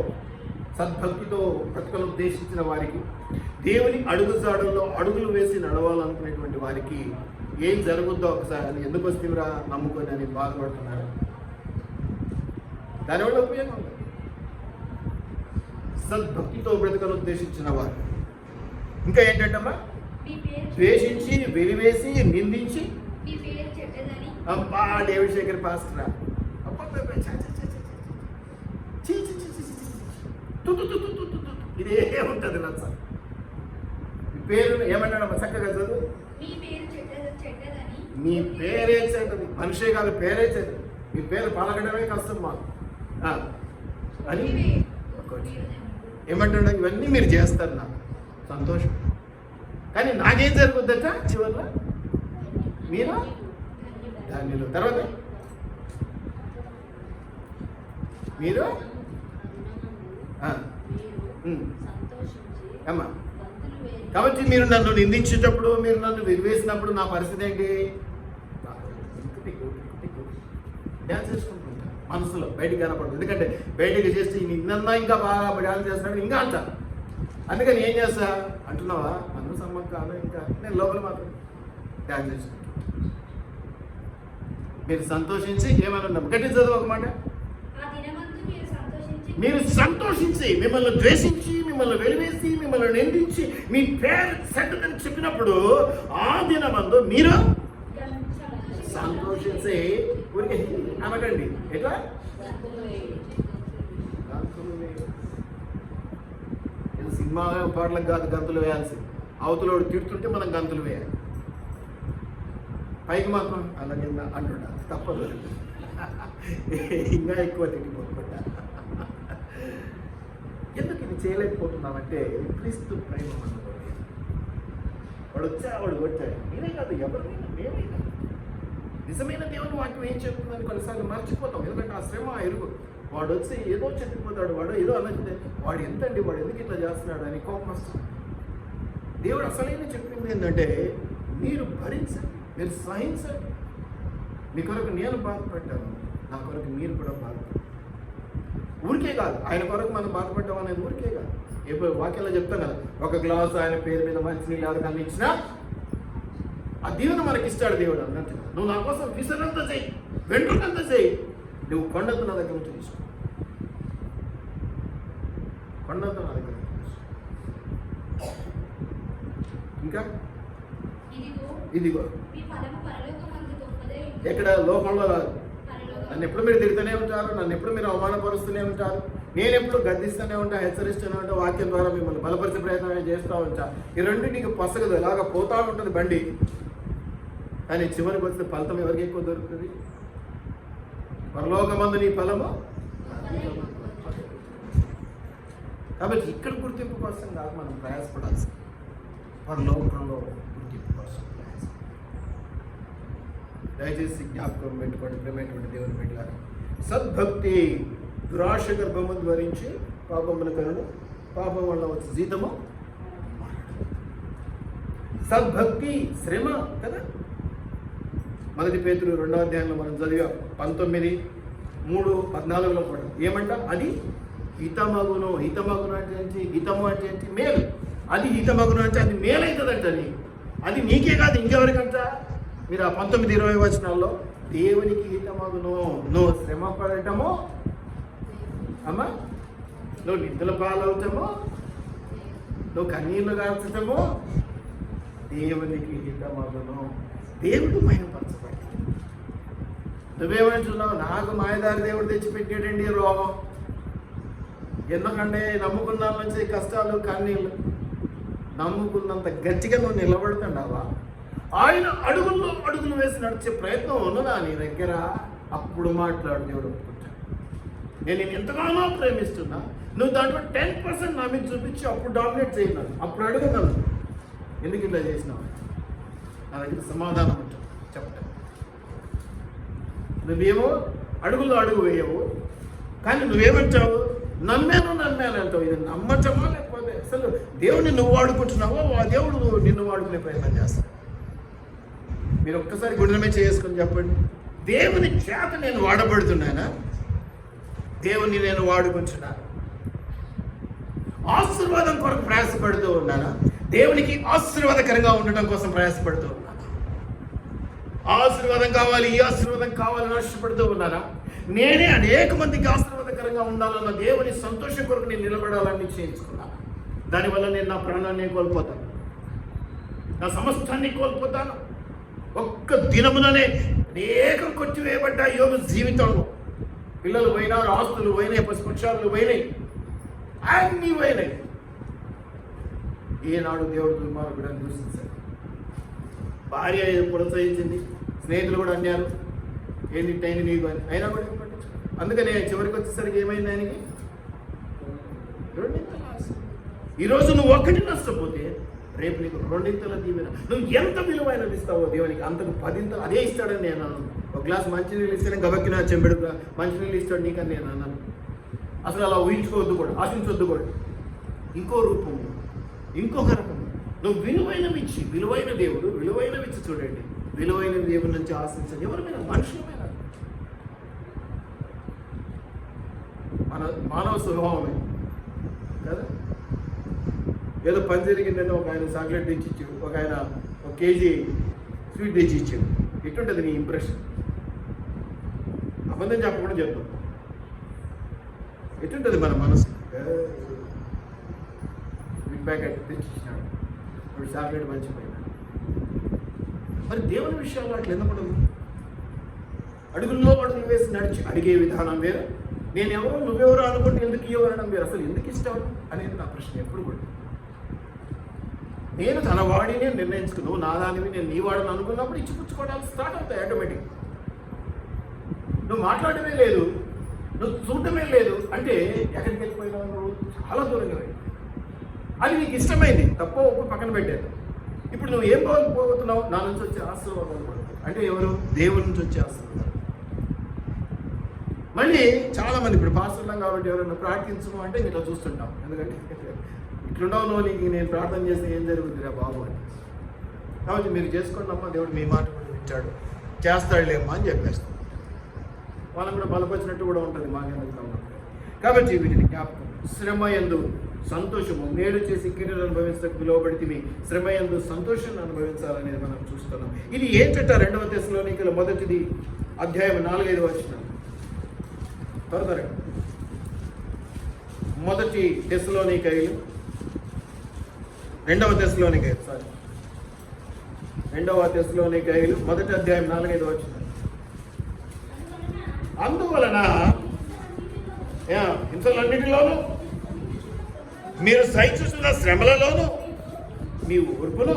సద్భక్తితో బ్రతుకలు ఉద్దేశించిన వారికి, దేవుని అడుగుజాడుల్లో అడుగులు వేసి నడవాలనుకునేటువంటి వారికి ఏం జరుగుద్దో ఒకసారి ఎందుకు వస్తేరా నమ్ముకొని అని బాధపడుతున్నారు. దానివల్ల ఉపయోగం లేదు. సద్భక్తితో బ్రతుకలు ఉద్దేశించిన వారు ఇంకా ఏంటంటమ్మా? ద్వేషించి, వెలివేసి, నిందించి, అబ్బా డేవిడ్ శేఖర్ పాస్టరా, ఇదే ఉంటుంది రచ్చ. పేరు ఏమన్నాడమ్మా? చక్కగా చదువు. మీ పేరే చెడ్డది, మనిషే కాదు పేరే చెడ్డది. మీ పేరు పలకడమే కష్టం మాకు అని ఏమంటాడు? ఇవన్నీ మీరు చేస్తారు, నాకు సంతోషం. కానీ నాకేం జరుగుద్దట చివరిలో? మీరు ధన్యులు. తర్వాత మీరు అమ్మా. కాబట్టి మీరు నన్ను నిందించేటప్పుడు, మీరు నన్ను విరివేసినప్పుడు నా పరిస్థితి ఏంటి? డ్యాన్స్ చేసుకుంటుంటా మనసులో, బయటికి కనపడదు. ఎందుకంటే బయటికి చేస్తే నిన్న ఇంకా బాగా డ్యాన్స్ చేస్తున్నాడు ఇంకా అంట. అందుకని ఏం చేస్తా అంటున్నావా? నన్ను సమ్మక్క కాదు, ఇంకా నేను లోపల మాత్రం డ్యాన్స్ చేసుకుంటా. మీరు సంతోషించి ఏమన్నా గట్టి చదువు ఒక మాట. మీరు సంతోషించి, మిమ్మల్ని ద్వేషించి, మిమ్మల్ని వెలివేసి, మిమ్మల్ని నిందించి, మీ పేరు చెడ్డదని చెప్పినప్పుడు ఆ దినమందు మీరు సంతోషించి ఊరికి అనకండి. ఎట్లా? సినిమా పాటలకు కాదు గంతులు వేయాల్సింది. అవతలోడు తిడుతుంటే మనం గంతులు వేయాలి. పైకి మాత్రం అలాగే అంటున్నా తప్పదు, ఇంకా ఎక్కువ తిరిగిపోతుంటా. ఎందుకు ఇది చేయలేకపోతున్నామంటే క్రీస్తు ప్రేమ అనుకోండి. వాడు వచ్చాడు నేనే కాదు, ఎవరినైనా మేమైనా. నిజమైన దేవుని వాక్యం ఏం చెప్తుందని కొన్నిసార్లు మర్చిపోతాం. ఎందుకంటే ఆ శ్రమ ఎరుగు. వాడు వచ్చి ఏదో చెప్పిపోతాడు, వాడు ఏదో అనొచ్చితే వాడు ఎంతండి, వాడు ఎందుకు ఇట్లా చేస్తున్నాడు అని కోపం వస్తుంది. దేవుడు అసలైన చెప్పింది ఏంటంటే మీరు భరించండి, మీరు సహించండి. మీ కొరకు నేను బాధపడ్డాను, నా కొరకు మీరు కూడా బాధపడ్డారు. ఊరికే కాదు, ఆయన కొరకు మనం బాధపడ్డాం అనేది ఊరికే కాదు. ఎప్పుడు వాక్యాల్లో చెప్తాం కదా, ఒక గ్లాసు ఆయన పేరు మీద మంచినీళ్ళు ఎవరికన్నా ఇచ్చినా ఆ దీవెన మనకి ఇస్తాడు దేవుడు అన్నట్టు. నువ్వు నా కోసం విసరంతా చేయి, వెంట్రుకంతా చేయి, నువ్వు కొండంత నా దగ్గర నుంచి తీసుకో, కొండంత నా దగ్గర తీసుకో. ఇంకా ఇదిగో ఎక్కడ లోకంలో రాదు. నన్ను ఎప్పుడు మీరు తిడుతూనే ఉంటారు, నన్ను ఎప్పుడు మీరు అవమానపరుస్తూనే ఉంటారు, నేను ఎప్పుడు గద్దిస్తూనే ఉంటా, హెచ్చరిస్తూనే ఉంటా, వాక్యం ద్వారా మిమ్మల్ని బలపరిచే ప్రయత్నం చేస్తూ ఉంటా. ఈ రెండింటికి పొసగదు, ఇలాగ పోతా ఉంటుంది బండి. కానీ చివరికి వస్తే ఫలితం ఎవరికి ఎక్కువ దొరుకుతుంది? పరలోకమందు నీ ఫలము. కాబట్టి ఇక్కడ గుర్తింపు కోసం కాదు మనం ప్రయాసపడాల్సి, పరలోకంలో గుర్తింపు కోసం ప్రయాసం. దయచేసి జ్ఞాపకం పెట్టుకోండి ప్రేమైనటువంటి దేవుని బిడ్డలారా. సద్భక్తి దురాశ గర్భము ధరించి పాపముల కనును, పాపం వల్ల వచ్చే జీతము. సద్భక్తి శ్రమ కదా. 1 పేతురు 2వ అధ్యాయంలో మనం చదివాం 19:3-14 కూడా ఏమంట? అది హితమగును. హితమగును అంటే ఏంటి? హితము అంటే ఏంటి? మేలు. అది హితమగును అంటే అది మేలవుతుందంట. అది నీకే కాదు, ఇంకెవరికంట? మీరు ఆ 19-20 వచనాల్లో దేవునికి హితమగును. నువ్వు శ్రమ పడటము, అమ్మా, నువ్వు నిద్రల పాలవుతాము, నువ్వు కన్నీళ్లు గార్చటము దేవునికి హితమగును. దేవుడు మహిమపరచబడి. నువ్వేమంటున్నావు? నాకు మాయదారి దేవుడు తెచ్చిపెట్టాడండి రోగం. ఎందుకంటే నమ్ముకున్న మంచి కష్టాలు కన్నీళ్ళు. నమ్ముకున్నంత గట్టిగా నువ్వు నిలబడుతున్నావా? ఆయన అడుగుల్లో అడుగులు వేసి నడిచే ప్రయత్నం ఉన్నదా నీ దగ్గర? అప్పుడు మాట్లాడు. దేవుడు ఒప్పుకుంటాడు. నేను ఎంతగానో ప్రేమిస్తున్నా, నువ్వు దాంట్లో 10% నా మీద చూపించి అప్పుడు డామినేట్ చేయను, అప్పుడు అడుగున్నాను ఎందుకు ఇలా చేసినావు. నా దగ్గర సమాధానం ఉంటుంది చెప్పటం. నువ్వేమో అడుగులో అడుగు వేయవు, కానీ నువ్వేమంటావు? నమ్మాను అంటావు. ఇది నమ్మటమా లేకపోతే అసలు దేవుడిని నువ్వు వాడుకుంటున్నావో ఆ దేవుడు నిన్ను వాడుకునే ప్రయత్నం చేస్తావు? మీరు ఒక్కసారి గుండెమే చేసుకొని చెప్పండి. దేవుని చేత నేను వాడబడుతున్నానా? దేవుని నేను వాడుకుంటున్నా? ఆశీర్వాదం కొరకు ప్రయాసపడుతూ ఉన్నానా? దేవునికి ఆశీర్వాదకరంగా ఉండటం కోసం ప్రయాసపడుతూ ఉన్నానా? ఆశీర్వాదం కావాలి, ఈ ఆశీర్వాదం కావాలని ఆశపడుతూ ఉన్నారా? నేనే అనేక మందికి ఆశీర్వాదకరంగా ఉండాలన్న దేవుని సంతోషం కొరకు నేను నిలబడాలని నిశ్చయించుకున్నాను. దానివల్ల నేను నా ప్రాణాన్ని కోల్పోతాను, నా సమస్తాన్ని కోల్పోతాను. ఒక్క దినముననే అనేకం కొట్టివేయబడ్డ యోగ జీవితంలో పిల్లలు పోయినారు, ఆస్తులు పోయినాయి, పశుపక్షాలు పోయినాయి, అన్నీ పోయినాయి. ఏనాడు దేవుడు దుర్మార్గుడని దూషించాడు. భార్య ప్రోత్సహించింది, స్నేహితులు కూడా అన్నారు ఏంటి టైం నీకు అని, అయినా కూడా పట్టించుకో. అందుకని చివరికి వచ్చేసరికి ఏమైంది ఆయనకి? ఈరోజు నువ్వు ఒక్కటి నష్టపోతే రేపు నీకు 2 దీవెన. నువ్వు ఎంత విలువైనది ఇస్తావో దేవునికి అంతకు 10 అదే ఇస్తాడని నేను అన్నాను. ఒక గ్లాస్ మంచినీళ్ళు ఇస్తేనే గబక్కిన చెంబెడు మంచినీళ్ళు ఇస్తాడు నీకని నేను అన్నాను. అసలు అలా ఊహించుకోవద్దు కూడా, ఆశించవద్దు కూడా. ఇంకో రూపం, ఇంకొక రకం. నువ్వు విలువైనవి ఇచ్చి, విలువైన దేవుడు విలువైనవి ఇచ్చి చూడండి. విలువైన దేవుడి నుంచి ఆశించండి. ఎవరి మీద? మనుషుల మీద. మన మానవ స్వభావమే కదా. ఏదో పని జరిగిందని ఒక ఆయన చాక్లెట్ తెచ్చి ఇచ్చాడు, ఒక ఆయన 1 కేజీ స్వీట్ తెచ్చి ఇచ్చాడు. ఎటుంటుంది నీ ఇంప్రెషన్? అబద్ధం చెప్పకుండా చెప్తాం. ఎటుంటుంది మన మనసు? స్వీట్ ప్యాకెట్ తెచ్చి ఇచ్చినాడు, ఇప్పుడు చాక్లెట్ మంచిపోయినాడు. మరి దేవుని విషయాల్లో అట్లా ఎందుకు? అడుగుల్లో అడుగులు వేసి నడిచి అడిగే విధానం వేరు, నేను ఎవరో నువ్వెవరో అనుకుంటే ఎందుకు ఇవ్వడం వేరు. అసలు ఎందుకు ఇష్టం అనేది నా ప్రశ్న ఎప్పుడు కూడా. నేను తన వాడిని నిర్ణయించుకుని, నువ్వు నా దానివి నేను నీ వాడిని అనుకున్నప్పుడు ఇచ్చిపుచ్చుకోవడానికి స్టార్ట్ అవుతాయి ఆటోమేటిక్. నువ్వు మాట్లాడమే లేదు, నువ్వు చూడటమే లేదు అంటే ఎక్కడికి వెళ్ళిపోయినావు? నువ్వు చాలా దూరంగా వెళ్ళి అది నీకు ఇష్టమైంది, తప్ప ఒప్పు పక్కన పెట్టారు. ఇప్పుడు నువ్వు ఏం పోతున్నావు? నా నుంచి వచ్చే ఆశీర్వాదం అంటే ఎవరు? దేవుడి నుంచి వచ్చే ఆశీర్వాదం. మళ్ళీ చాలామంది ఇప్పుడు పాస్టర్లం కాబట్టి ఎవరైనా ప్రార్థించము అంటే ఇట్లా చూస్తుంటాం. ఎందుకంటే ఇట్లుండవు నువ్వు, నీకు నేను ప్రార్థన చేస్తే ఏం జరుగుతుందిరా బాబు అని. కాబట్టి మీరు చేసుకోండి అమ్మా, దేవుడు మీ మాట కూడా వింటాడు, చేస్తాడులేమ్మా అని చెప్పేస్తాం. వాళ్ళని కూడా బలపరిచినట్టు కూడా ఉంటుంది మాకెందుకు. కాబట్టి వీటిని జ్ఞాపకం. శ్రమ యందు సంతోషము, మేలు చేసి కీడును అనుభవించడానికి పిలువబడితివి, శ్రమ యందు సంతోషాన్ని అనుభవించాలనేది మనం చూస్తున్నాం. ఇది ఏంటంట? 2వ తెస్సలోనికైయుల 1వ అధ్యాయం 4-5 వచనం. త్వరగా 1 తెస్సలోనికైయులు 2వ తెస్సలోనికైయులు 2వ తెస్సలోనికైయులు 1వ అధ్యాయం 4-5 వచనం. అందువలన హింసలన్నిటిలోనూ మీరు సహించుతున్న శ్రమలలోనూ మీ ఓర్పును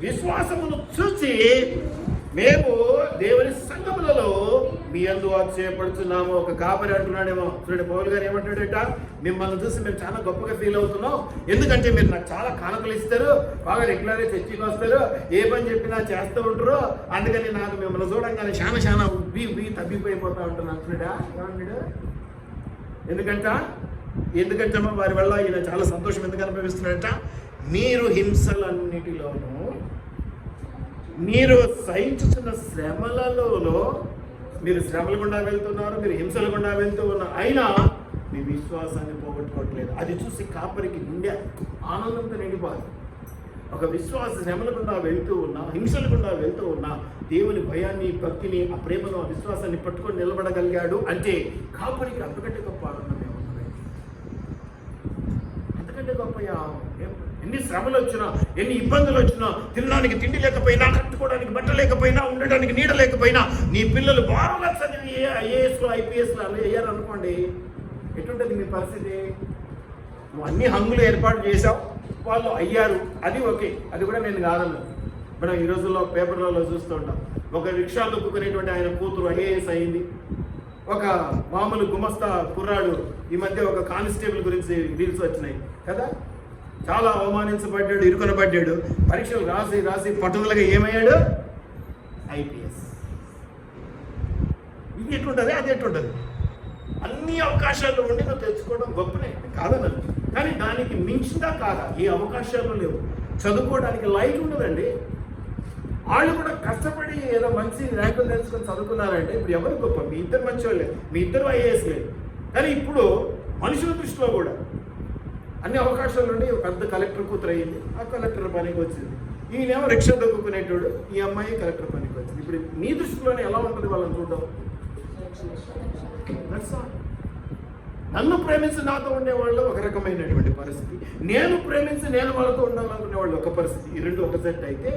విశ్వాసమును చూసి మేము దేవుని సంఘములలో మీ యందు ఆశ్చర్యపడుతున్నాము. ఒక కాపరి అంటున్నాడేమో, చూడండి పౌలు గారు ఏమంటాడట, మిమ్మల్ని చూసి మేము చాలా గొప్పగా ఫీల్ అవుతున్నాం, ఎందుకంటే మీరు నాకు చాలా కానుకలు ఇస్తారు, బాగా రెగ్యులర్గా చర్చికి వస్తారు, ఏ పని చెప్పినా చేస్తూ ఉంటారు, అందుకని నాకు మిమ్మల్ని చూడంగానే చాలా ఉబ్బి తబ్బిపోయిపోతా ఉంటాను అంటున్నాడా. ఏమన్నాడు? ఎందుకంటే వారి వల్ల ఈయన చాలా సంతోషం ఎందుకు అనుభవిస్తున్నాడట, మీరు హింసలన్నిటిలోనూ మీరు సహించుతున్న శ్రమలలో మీరు శ్రమల గుండా వెళ్తున్నారు, మీరు హింసల గుండా వెళ్తూ ఉన్నారు, అయినా మీ విశ్వాసాన్ని పోగొట్టుకోవట్లేదు. అది చూసి కాపరికి నిండా ఆనందంతో నిండిపోదు. ఒక విశ్వాస శ్రమల గుండా వెళ్తూ ఉన్నా, హింసల గుండా వెళ్తూ ఉన్నా దేవుని భయాన్ని, భక్తిని, ఆ ప్రేమను, ఆ విశ్వాసాన్ని పట్టుకొని నిలబడగలిగాడు అంటే కాపరికి అంతకంటే గొప్ప ఆనందం ఏమున్నది? అంతకంటే గొప్ప ఎన్ని శ్రమలు వచ్చినా, ఎన్ని ఇబ్బందులు వచ్చినా, తినడానికి తిండి లేకపోయినా, కట్టుకోవడానికి బట్ట లేకపోయినా, ఉండడానికి నీడ లేకపోయినా, నీ పిల్లలు బాగా చదివి ఐఏఎస్లో ఐపీఎస్లో అలా అయ్యారనుకోండి, ఎటుంటుంది మీ పరిస్థితి? నువ్వు అన్ని హంగులు ఏర్పాటు చేసావు, వాళ్ళు అయ్యారు, అది ఓకే, అది కూడా నేను కాదన్నా. మనం ఈ రోజుల్లో పేపర్లలో చూస్తూ ఉంటాం, ఒక రిక్షా దొక్కునేటువంటి ఆయన కూతురు ఐఏఎస్ అయింది, ఒక మామూలు గుమస్తా కుర్రాడు ఈ మధ్య ఒక కానిస్టేబుల్ గురించి రీల్స్ వచ్చినాయి కదా, చాలా అవమానించబడ్డాడు, ఇరుకొనబడ్డాడు, పరీక్షలు రాసి పట్టుదలగా ఏమయ్యాడు? ఐపీఎస్. ఇది ఎట్లుంటుంది, అది ఎట్లుంటుంది? అన్ని అవకాశాలు ఉండి నువ్వు తెచ్చుకోవడం గొప్పనే కాదన్నది, కానీ దానికి మించిందా కాదా? ఏ అవకాశాలు లేవు. చదువుకోవడానికి లైట్ ఉండదండి. వాళ్ళు కూడా కష్టపడి ఏదో మంచి ర్యాంకులు తెలుసుకొని చదువుకున్నారంటే ఇప్పుడు ఎవరు గొప్ప? మీ ఇద్దరు మంచివాళ్ళే, మీ ఇద్దరు ఐఏఎస్ లేదు. కానీ ఇప్పుడు మనుషుల దృష్టిలో కూడా అన్ని అవకాశాలు ఉండి ఒక పెద్ద కలెక్టర్ కూతురు అయ్యింది, ఆ కలెక్టర్ పనికి వచ్చింది. ఈయనేమో రిక్షా దొక్కునేటోడు, ఈ అమ్మాయి కలెక్టర్ పనికి వచ్చింది. ఇప్పుడు నీ దృష్టిలోనే ఎలా ఉంటుంది వాళ్ళని చూడడం? నన్ను ప్రేమించి నాతో ఉండేవాళ్ళు ఒక రకమైనటువంటి పరిస్థితి, నేను వాళ్ళతో ఉండాలనుకునే వాళ్ళు ఒక పరిస్థితి. ఈ రెండు ఒక సెట్ అయితే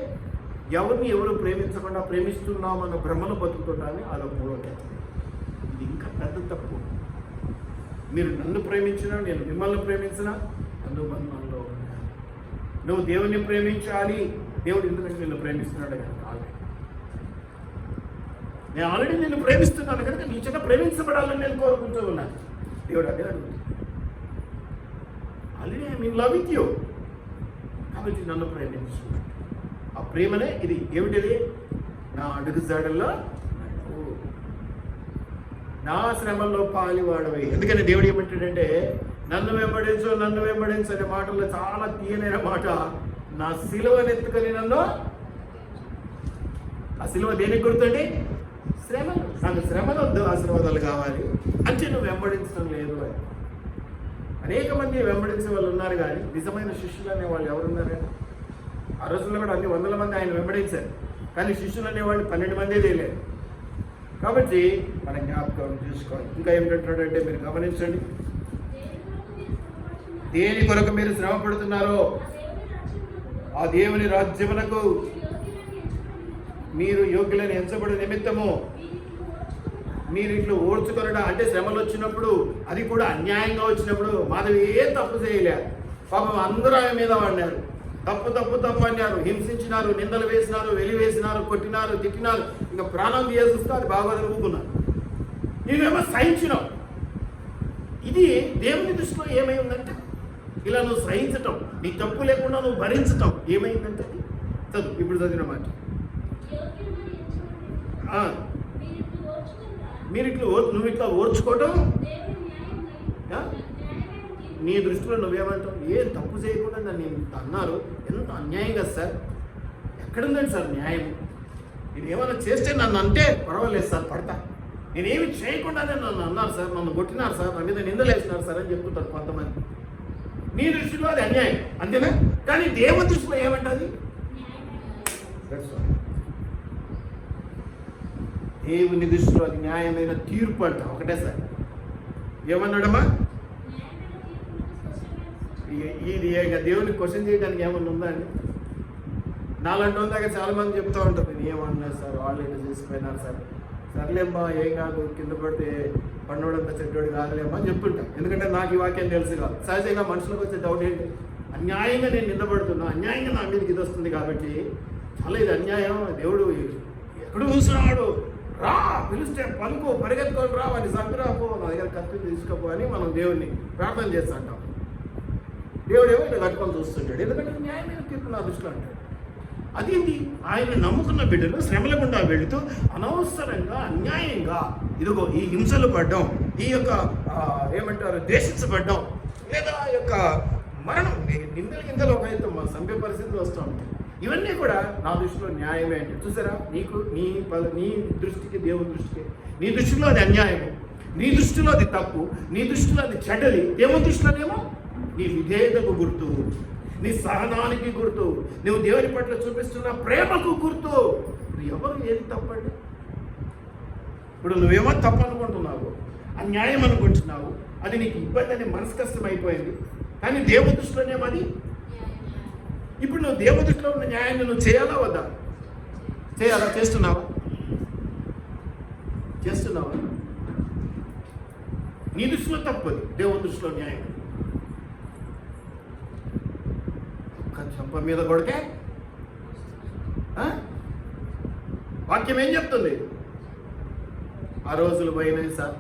ఎవరిని ఎవరు ప్రేమించకుండా ప్రేమిస్తున్నామన్న భ్రమను బతుకుతుండాలని అదొక మూడో కేటగిరీ. ఇది ఇంకా పెద్ద తప్పు. మీరు నన్ను ప్రేమించినా, నేను మిమ్మల్ని ప్రేమించినా అనుబంధంలో ఉండాలి. నువ్వు దేవుని ప్రేమించాలి, దేవుడు ఎందుకంటే నిన్ను ప్రేమిస్తున్నాడు కనుక. నేను ఆల్రెడీ నిన్ను ప్రేమిస్తున్నాను కనుక నీ చేత ప్రేమించబడాలని నేను కోరుకుంటూ ఉన్నాను. దేవుడు అదే అడుగుతుంది, already I mean love with you, కాబట్టి నన్ను ప్రేమించు. ఆ ప్రేమనే ఇది ఏమిటిది? నా అడుగు జాడల్లో నా శ్రమల్లో పాలివాడవై. ఎందుకని దేవుడు ఏమంటాడంటే నన్ను వెంబడించు అనే మాటల్లో చాలా తీయనైన మాట, నా సిలువనెత్తుకొని నన్ను. ఆ సిలువ దేనికి గుర్తండి? శ్రమలు. నాకు శ్రమలు వద్దు, ఆశీర్వాదాలు కావాలి అంటే నువ్వు వెంబడించడం లేదు అని. అనేక మంది వెంబడించే వాళ్ళు ఉన్నారు, కానీ నిజమైన శిష్యులు అనే వాళ్ళు ఎవరున్నారు? ఆ రోజుల్లో కూడా అన్ని 100 మంది ఆయన వెంబడించారు, కానీ శిష్యులు అనేవాళ్ళు 12 మందే తేలేరు. కాబట్టి మన జ్ఞాపకం చూసుకోవాలి. ఇంకా ఏమిటంటాడంటే మీరు గమనించండి, దేని కొరకు మీరు శ్రమ పడుతున్నారో ఆ దేవుని రాజ్యమునకు మీరు యోగ్యులని ఎంచబడి నిమిత్తము మీరు ఇట్లు ఓర్చుకొనడా. అంటే శ్రమలు వచ్చినప్పుడు, అది కూడా అన్యాయంగా వచ్చినప్పుడు, మాధవి ఏం తప్పు చేయలే, పాపం అందరూ ఆమె మీద పడినారు, తప్పు అన్నారు, హింసించినారు, నిందలు వేసినారు, వెలివేసినారు, కొట్టినారు, తిట్టినారు, ఇంకా ప్రాణం తీసేస్తే అది బాగా ఊరుకున్నారు. నీవేమో సహించినావు. ఇది దేవుని దృష్టిలో ఏమై ఉందంటే, ఇలా నువ్వు సహించటం, నీ తప్పు లేకుండా నువ్వు భరించటం ఏమైందంటే, చదువు ఇప్పుడు చదివిన మాట, నువ్వు ఇట్లా ఓర్చుకోవటం నీ దృష్టిలో నువ్వేమంటావు? ఏం తప్పు చేయకుండా నన్ను అన్నారు, ఎంత అన్యాయం కదా సార్, ఎక్కడుందండి సార్ న్యాయం? నేను ఏమైనా చేస్తే నన్ను అంటే పర్వాలేదు సార్, పడతా, నేనేమి చేయకుండానే నన్ను అన్నారు సార్, నన్ను కొట్టినారు సార్, నా మీద నిందలేసినారు సార్ అని చెప్తుంటారు కొంతమంది. నీ దృష్టిలో అది అన్యాయం, అంతేనా? కానీ దేవుని దృష్టిలో ఏమంటుంది? దేవుని దృష్టిలో అది న్యాయమైన తీర్పు అంట. ఒకటే సార్ ఏమన్నాడమ్మా? ఇది దేవుని క్వశ్చన్ చేయడానికి ఏమన్నా ఉందా అండి? నాలాంటి వాళ్ళ దగ్గర చాలా మంది చెప్తూ ఉంటారు, నేను ఏమన్నా సార్ వాళ్ళు ఏదో చేసిపోయినారు సార్, సర్లేమ్మా ఏం కాదు, కింద పడితే పండోడంతా చెడ్డోడు కాదులేమ్మా అని చెప్తుంటా. ఎందుకంటే నాకు ఈ వాక్యం తెలుసు కాదు. సహజంగా మనుషులకు వచ్చే డౌట్ ఏంటి, అన్యాయంగా నేను నిందపడుతున్నా, అన్యాయంగా నా మీదకి ఇది వస్తుంది కాబట్టి చాలా ఇది అన్యాయం, దేవుడు ఎక్కడ చూసినాడు, రా పిలిస్తే పలుకు, పరిగెత్తుకొని రా, వాడిని చంపిరాపో, నా దగ్గర కత్తి తీసుకోపో అని మనం దేవుడిని ప్రార్థన చేస్తుంటాం. దేవుడేమో ఇలా కట్టుకొని చూస్తుంటాడు, ఎందుకంటే న్యాయమైన తీర్పు నా దృష్టిలో అంటాడు. అదేంటి, ఆయన నమ్ముకున్న బిడ్డలు శ్రమల గుండా వెళుతూ అనవసరంగా అన్యాయంగా ఇదిగో ఈ హింసలు పడ్డం, ఈ యొక్క ఏమంటారు దేశించబడ్డం, లేదా ఈ యొక్క మరణం, నిందలు ఒక అయితే సంపే పరిస్థితులు వస్తూ ఉంటాయి. ఇవన్నీ కూడా నా దృష్టిలో న్యాయమే అంటే చూసారా, నీకు నీ దృష్టికి దేవుని దృష్టికి, నీ దృష్టిలో అది అన్యాయము, నీ దృష్టిలో అది తప్పు, నీ దృష్టిలో అది చెడ్డది, దేవుని దృష్టిలోనేమో నీ విధేయతకు గుర్తు, నీ సహనానికి గుర్తు, నువ్వు దేవుని పట్ల చూపిస్తున్న ప్రేమకు గుర్తు. ఎవరు ఏది తప్పండి? ఇప్పుడు నువ్వేమో తప్పు అనుకుంటున్నావు, అన్యాయం అనుకుంటున్నావు, అది నీకు ఇబ్బంది అని మనసు కష్టం అయిపోయింది. కానీ దేవుని దృష్టిలోనేమో అది. ఇప్పుడు నువ్వు దేవుని దృష్టిలో ఉన్న న్యాయాన్ని నువ్వు చేయాలా వద్దా? చేయాలా? చేస్తున్నావా? నీ దృష్టిలో తప్పదు, దేవుని దృష్టిలో న్యాయం. చంప మీద కొడితే వాక్యం ఏం చెప్తుంది? ఆ రోజులు పోయినాయి సార్,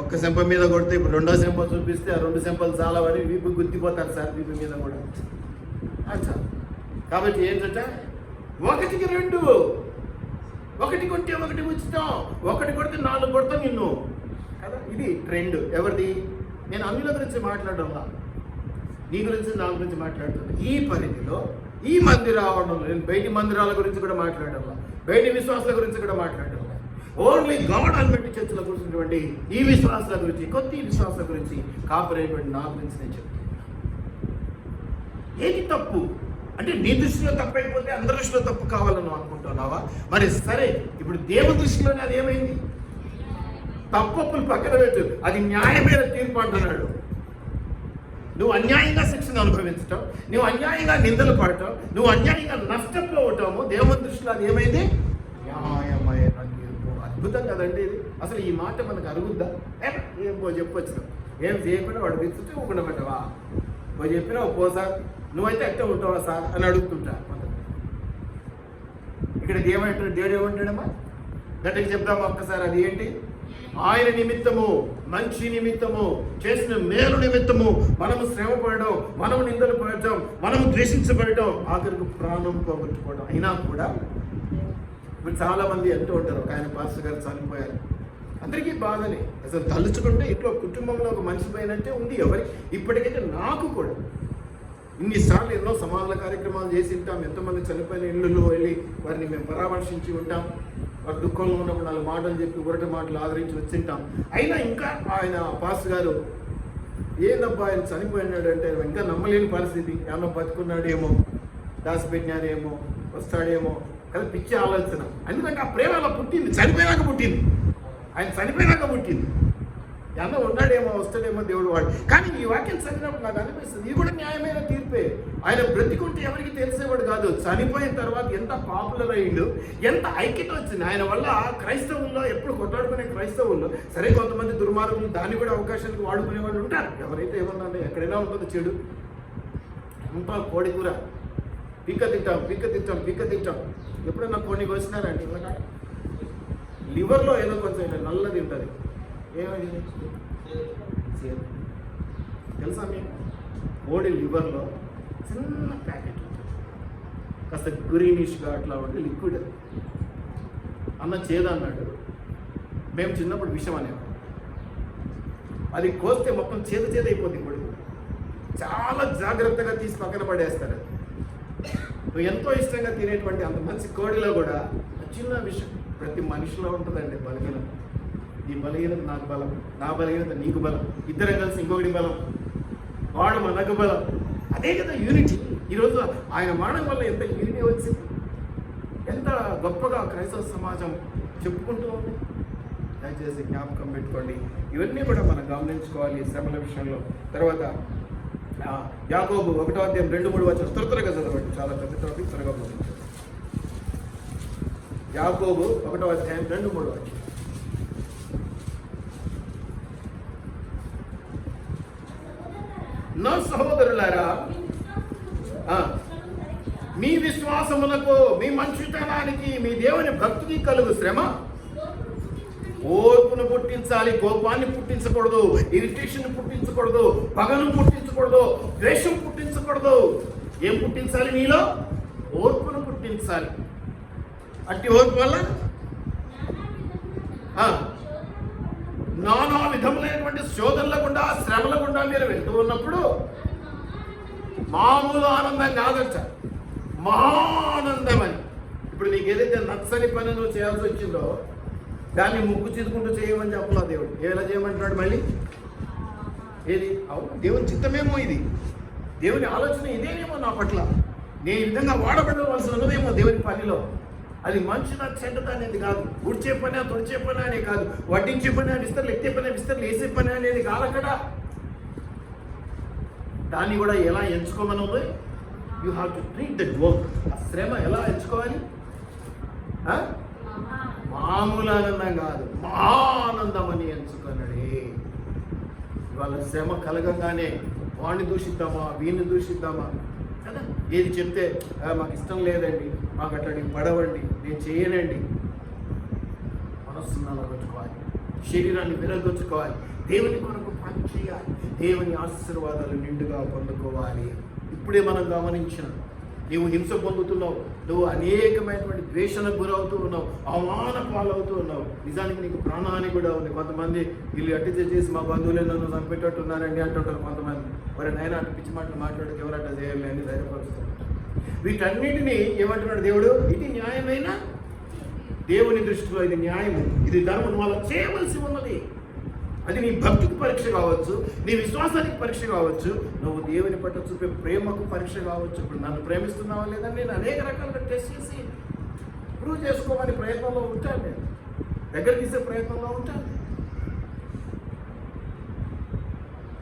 ఒక్క చెంప మీద కొడితే ఇప్పుడు రెండో చెంప చూపిస్తే ఆ 2 చెంపలు చాలా అని వీపు గుర్తిపోతారు సార్, వీపు మీద కూడా సార్. కాబట్టి ఏంటంట, 1కి 2, 1 కొంటే 1 ఉచితం, 1 కొడితే 4 కొడతాం నిన్ను కదా. ఇది ట్రెండ్. ఎవరిది? నేను అందుల గురించి మాట్లాడడంలా, నీ గురించి నా గురించి మాట్లాడుతుంది. ఈ పరిధిలో ఈ మందిరాలలో, నేను బయటి మందిరాల గురించి కూడా మాట్లాడాలా, బయటి విశ్వాసాల గురించి కూడా మాట్లాడాలా, ఓన్లీ గాడ్ అన్బట్టి చర్చలో కూర్చున్నటువంటి ఈ విశ్వాసాల గురించి, కొత్త విశ్వాసాల గురించి కాపరేటువంటి నా గురించి నేను చెప్తాను. ఏది తప్పు అంటే నీ దృష్టిలో తప్పు అయిపోతే అందరి దృష్టిలో తప్పు కావాలని అనుకుంటున్నావా? మరి సరే, ఇప్పుడు దేవుని దృష్టిలోనే అది ఏమైంది? తప్పులు పక్కన పెట్టు, అది న్యాయమైన తీర్పు అంటున్నాడు. నువ్వు అన్యాయంగా శిక్షను అనుభవించటం, నువ్వు అన్యాయంగా నిందలు పడటం, నువ్వు అన్యాయంగా నష్టపోవటము, దేవుని దృష్టిలో అది ఏమైంది? న్యాయమైన తీర్పు. అద్భుతం కదండి ఇది. అసలు ఈ మాట మనకు అరుగుద్దా? ఏం చెప్పొచ్చినావు, ఏం చేయకుండా వాడు తెచ్చుంటే ఊకుండా పెట్టవా? చెప్పినావు పో సార్, నువ్వైతే ఎట్లా ఉంటావా సార్ అని అడుగుతుంటా. ఇక్కడ ఏమంటాడు, దేవుడు ఏమంటాడమ్మా? గట్టిగా చెప్తామా ఒక్కసారి, అది ఏంటి? ఆయన నిమిత్తము, మంచి నిమిత్తము, చేసిన మేలు నిమిత్తము మనము శ్రమ పడడం, మనము నిందలు పడటం, మనము ద్వేషించబడటం, ఆఖరికి ప్రాణం పోగొట్టుకోవడం. అయినా కూడా ఇప్పుడు చాలా మంది అంటూ ఉంటారు, ఒక ఆయన పాస్టర్ గారు చనిపోయారు, అందరికీ బాధనే. అసలు తలుచుకుంటే ఇంట్లో కుటుంబంలో ఒక మనిషి పోయినట్టే ఉంది ఎవరి. ఇప్పటికైతే నాకు కూడా ఇన్నిసార్లు ఎన్నో సమాధాన కార్యక్రమాలు చేసి ఉంటాం, ఎంతోమంది చనిపోయిన ఇళ్ళల్లో వెళ్ళి వారిని మేము పరామర్శించి ఉంటాం, వారు దుఃఖంలో ఉన్నప్పుడు 4 మాటలు చెప్పి ఉరటి మాటలు ఆదరించి వచ్చింటాం. అయినా ఇంకా ఆయన పాస్టర్ గారు ఏందబ్బా ఆయన చనిపోయినాడు అంటే ఇంకా నమ్మలేని పరిస్థితి. ఏమన్నా బతుకున్నాడేమో, దాచిపెట్టినాడేమో, వస్తాడేమో కదా, పిచ్చి ఆలోచన. ఎందుకంటే ఆ ప్రేమ అలా పుట్టింది, చనిపోయినాక పుట్టింది, ఆయన చనిపోయినాక పుట్టింది. ఏమన్నా ఉన్నాడేమో, వస్తాడేమో దేవుడు వాడు. కానీ ఈ వాక్యం చదివినప్పుడు నాకు అనిపిస్తుంది, ఇది కూడా న్యాయమైన తీర్పే. ఆయన బ్రతికుంటే ఎవరికి తెలిసేవాడు కాదు, చనిపోయిన తర్వాత ఎంత పాపులర్ అయ్యిండు, ఎంత ఐక్యత వచ్చింది ఆయన వల్ల. క్రైస్తవుల్లో ఎప్పుడు కొట్లాడుకునే క్రైస్తవుల్లో సరే, కొంతమంది దుర్మార్గులు దాన్ని కూడా అవకాశానికి వాడుకునే వాళ్ళు ఉంటారు. ఎవరైతే ఏమన్నా ఎక్కడైనా ఉంటుంది చెడు, అంతా కోడి కూర పిక్క తింటాం. ఎప్పుడన్నా కొన్ని వచ్చినారంటే లివర్లో ఏదో కొంచెం నల్లది ఉంటుంది, ఏమైంది తెలుసా మీకు? కోడి లివర్లో చిన్న ప్యాకెట్ ఉంటుంది, కాస్త గ్రీనిష్గా అట్లా ఉంటే లిక్విడ్. అన్న చేదన్నాడు, మేము చిన్నప్పుడు విషం అనేవాడు. అది కోస్తే మొత్తం చేదైపోద్ది కోడి. చాలా జాగ్రత్తగా తీసి పక్కన పడేస్తారు. నువ్వు ఎంతో ఇష్టంగా తినేటువంటి అంత మంచి కోడిలో కూడా చిన్న విషయం. ప్రతి మనిషిలో ఉంటుందండి బలహీనత. ఈ బలహీనత నాకు బలం, నా బలహీనత నీకు బలం, ఇద్దరం కలిసి ఇంకొకటి బలం, వాడు మనకు బలం. అదే కదా యూనిటీ. ఈరోజు ఆయన మరణం వల్ల ఎంత యూనిటీ వచ్చింది, ఎంత గొప్పగా క్రైస్తవ సమాజం చెప్పుకుంటూ ఉంది. దయచేసి జ్ఞాపకం పెట్టుకోండి, ఇవన్నీ కూడా మనం గమనించుకోవాలి శ్రమల విషయంలో. తర్వాత యాకోబు 1వ అధ్యాయం 2-3 వచనం త్వరగా చదవండి. చాలా పెద్ద టాపిక్, త్వరగా ముగించారు. యాకోబు 1వ అధ్యాయం 2-3 వాక్యం. నా సహోదరులారా, మీ విశ్వాసములకు, మీ మంచితనానికి, మీ దేవుని భక్తికి కలుగు శ్రమ ఓర్పును పుట్టించాలి. కోపాన్ని పుట్టించకూడదు, ఇరిటేషన్ పుట్టించకూడదు, పగను పుట్టించకూడదు, ద్వేషం పుట్టించకూడదు. ఏం పుట్టించాలి? నీలో ఓర్పును పుట్టించాలి. అట్టి ఓర్పు వల్ల నానా విధములైనటువంటి శోధనల గుండా, శ్రమల గుండా మీరు వెళ్తూ ఉన్నప్పుడు మామూలు ఆనందం కాదట, మహానందం అని. ఇప్పుడు నీకు ఏదైతే నచ్చని పని నువ్వు చేయాల్సి వచ్చిందో దాన్ని ముగ్గు చిదుకుంటూ చేయమని చెప్పలా దేవుడు. ఎలా చేయమంటున్నాడు మళ్ళీ? ఏది? అవును, దేవుని చిత్తమేమో ఇది, దేవుని ఆలోచన ఇదేనేమో నా పట్ల, నేను ఈ విధంగా వాడబడవలసి ఉన్నదేమో దేవుని పనిలో. అది మంచిదా చెడ్డదా అనేది కాదు, ఉడిచే పని తుడిచే పని అనే కాదు, వడ్డించే పని అని విస్తరలు, ఎత్తే పని విస్తరలు, వేసే పని అనేది కాదు అక్కడ. దాన్ని కూడా ఎలా ఎంచుకోమని ఉంది? You have to treat that work. ఆ శ్రమ ఎలా ఎంచుకోవాలి? మామూలు ఆనందం కాదు, మహానందం అని ఎంచుకున్నాడే. వాళ్ళ శ్రమ కలగంగానే వాడిని దూషిద్దామా, వీడిని దూషిద్దామా కదా. ఏది చెప్తే మాకు ఇష్టం లేదండి, మాకు అట్లాంటివి పడవండి, నేను చేయనండి. మనస్సును నలగొచ్చుకోవాలి, శరీరాన్ని విరగొచ్చుకోవాలి, దేవుని కొరకు పని చేయాలి, దేవుని ఆశీర్వాదాలు నిండుగా పొందుకోవాలి. ఇప్పుడే మనం గమనించిన, నీవు హింస పొందుతున్నావు, నువ్వు అనేకమైనటువంటి ద్వేషణకు గురవుతూ ఉన్నావు, అవమాన పాలవుతూ ఉన్నావు. నిజానికి నీకు ప్రాణహాని కూడా ఉంది. కొంతమంది వీళ్ళు అట్టి చేసి మా బంధువులే నన్ను చంపేటట్టున్నారండి అంటుంటారు కొంతమంది. మరి నాయన అటు పిచ్చి మాటలు మాట్లాడితే ఎవరట్ట చేయాలి అని ధైర్యపరుస్తారు. వీటన్నిటినీ ఏమంటున్నాడు దేవుడు? ఇది న్యాయమైన, దేవుని దృష్టిలో ఇది న్యాయము, ఇది ధర్మం, వాళ్ళ చేయవలసి ఉన్నది. అది నీ భక్తికి పరీక్ష కావచ్చు, నీ విశ్వాసానికి పరీక్ష కావచ్చు, నువ్వు దేవుని పట్ల చూపే ప్రేమకు పరీక్ష కావచ్చు. ఇప్పుడు నన్ను ప్రేమిస్తున్నావా లేదా నేను అనేక రకాలుగా టెస్ట్ చేసి ప్రూవ్ చేసుకోమని ప్రయత్నంలో ఉంటాను, నేను దగ్గర తీసే ప్రయత్నంలో ఉంటాను.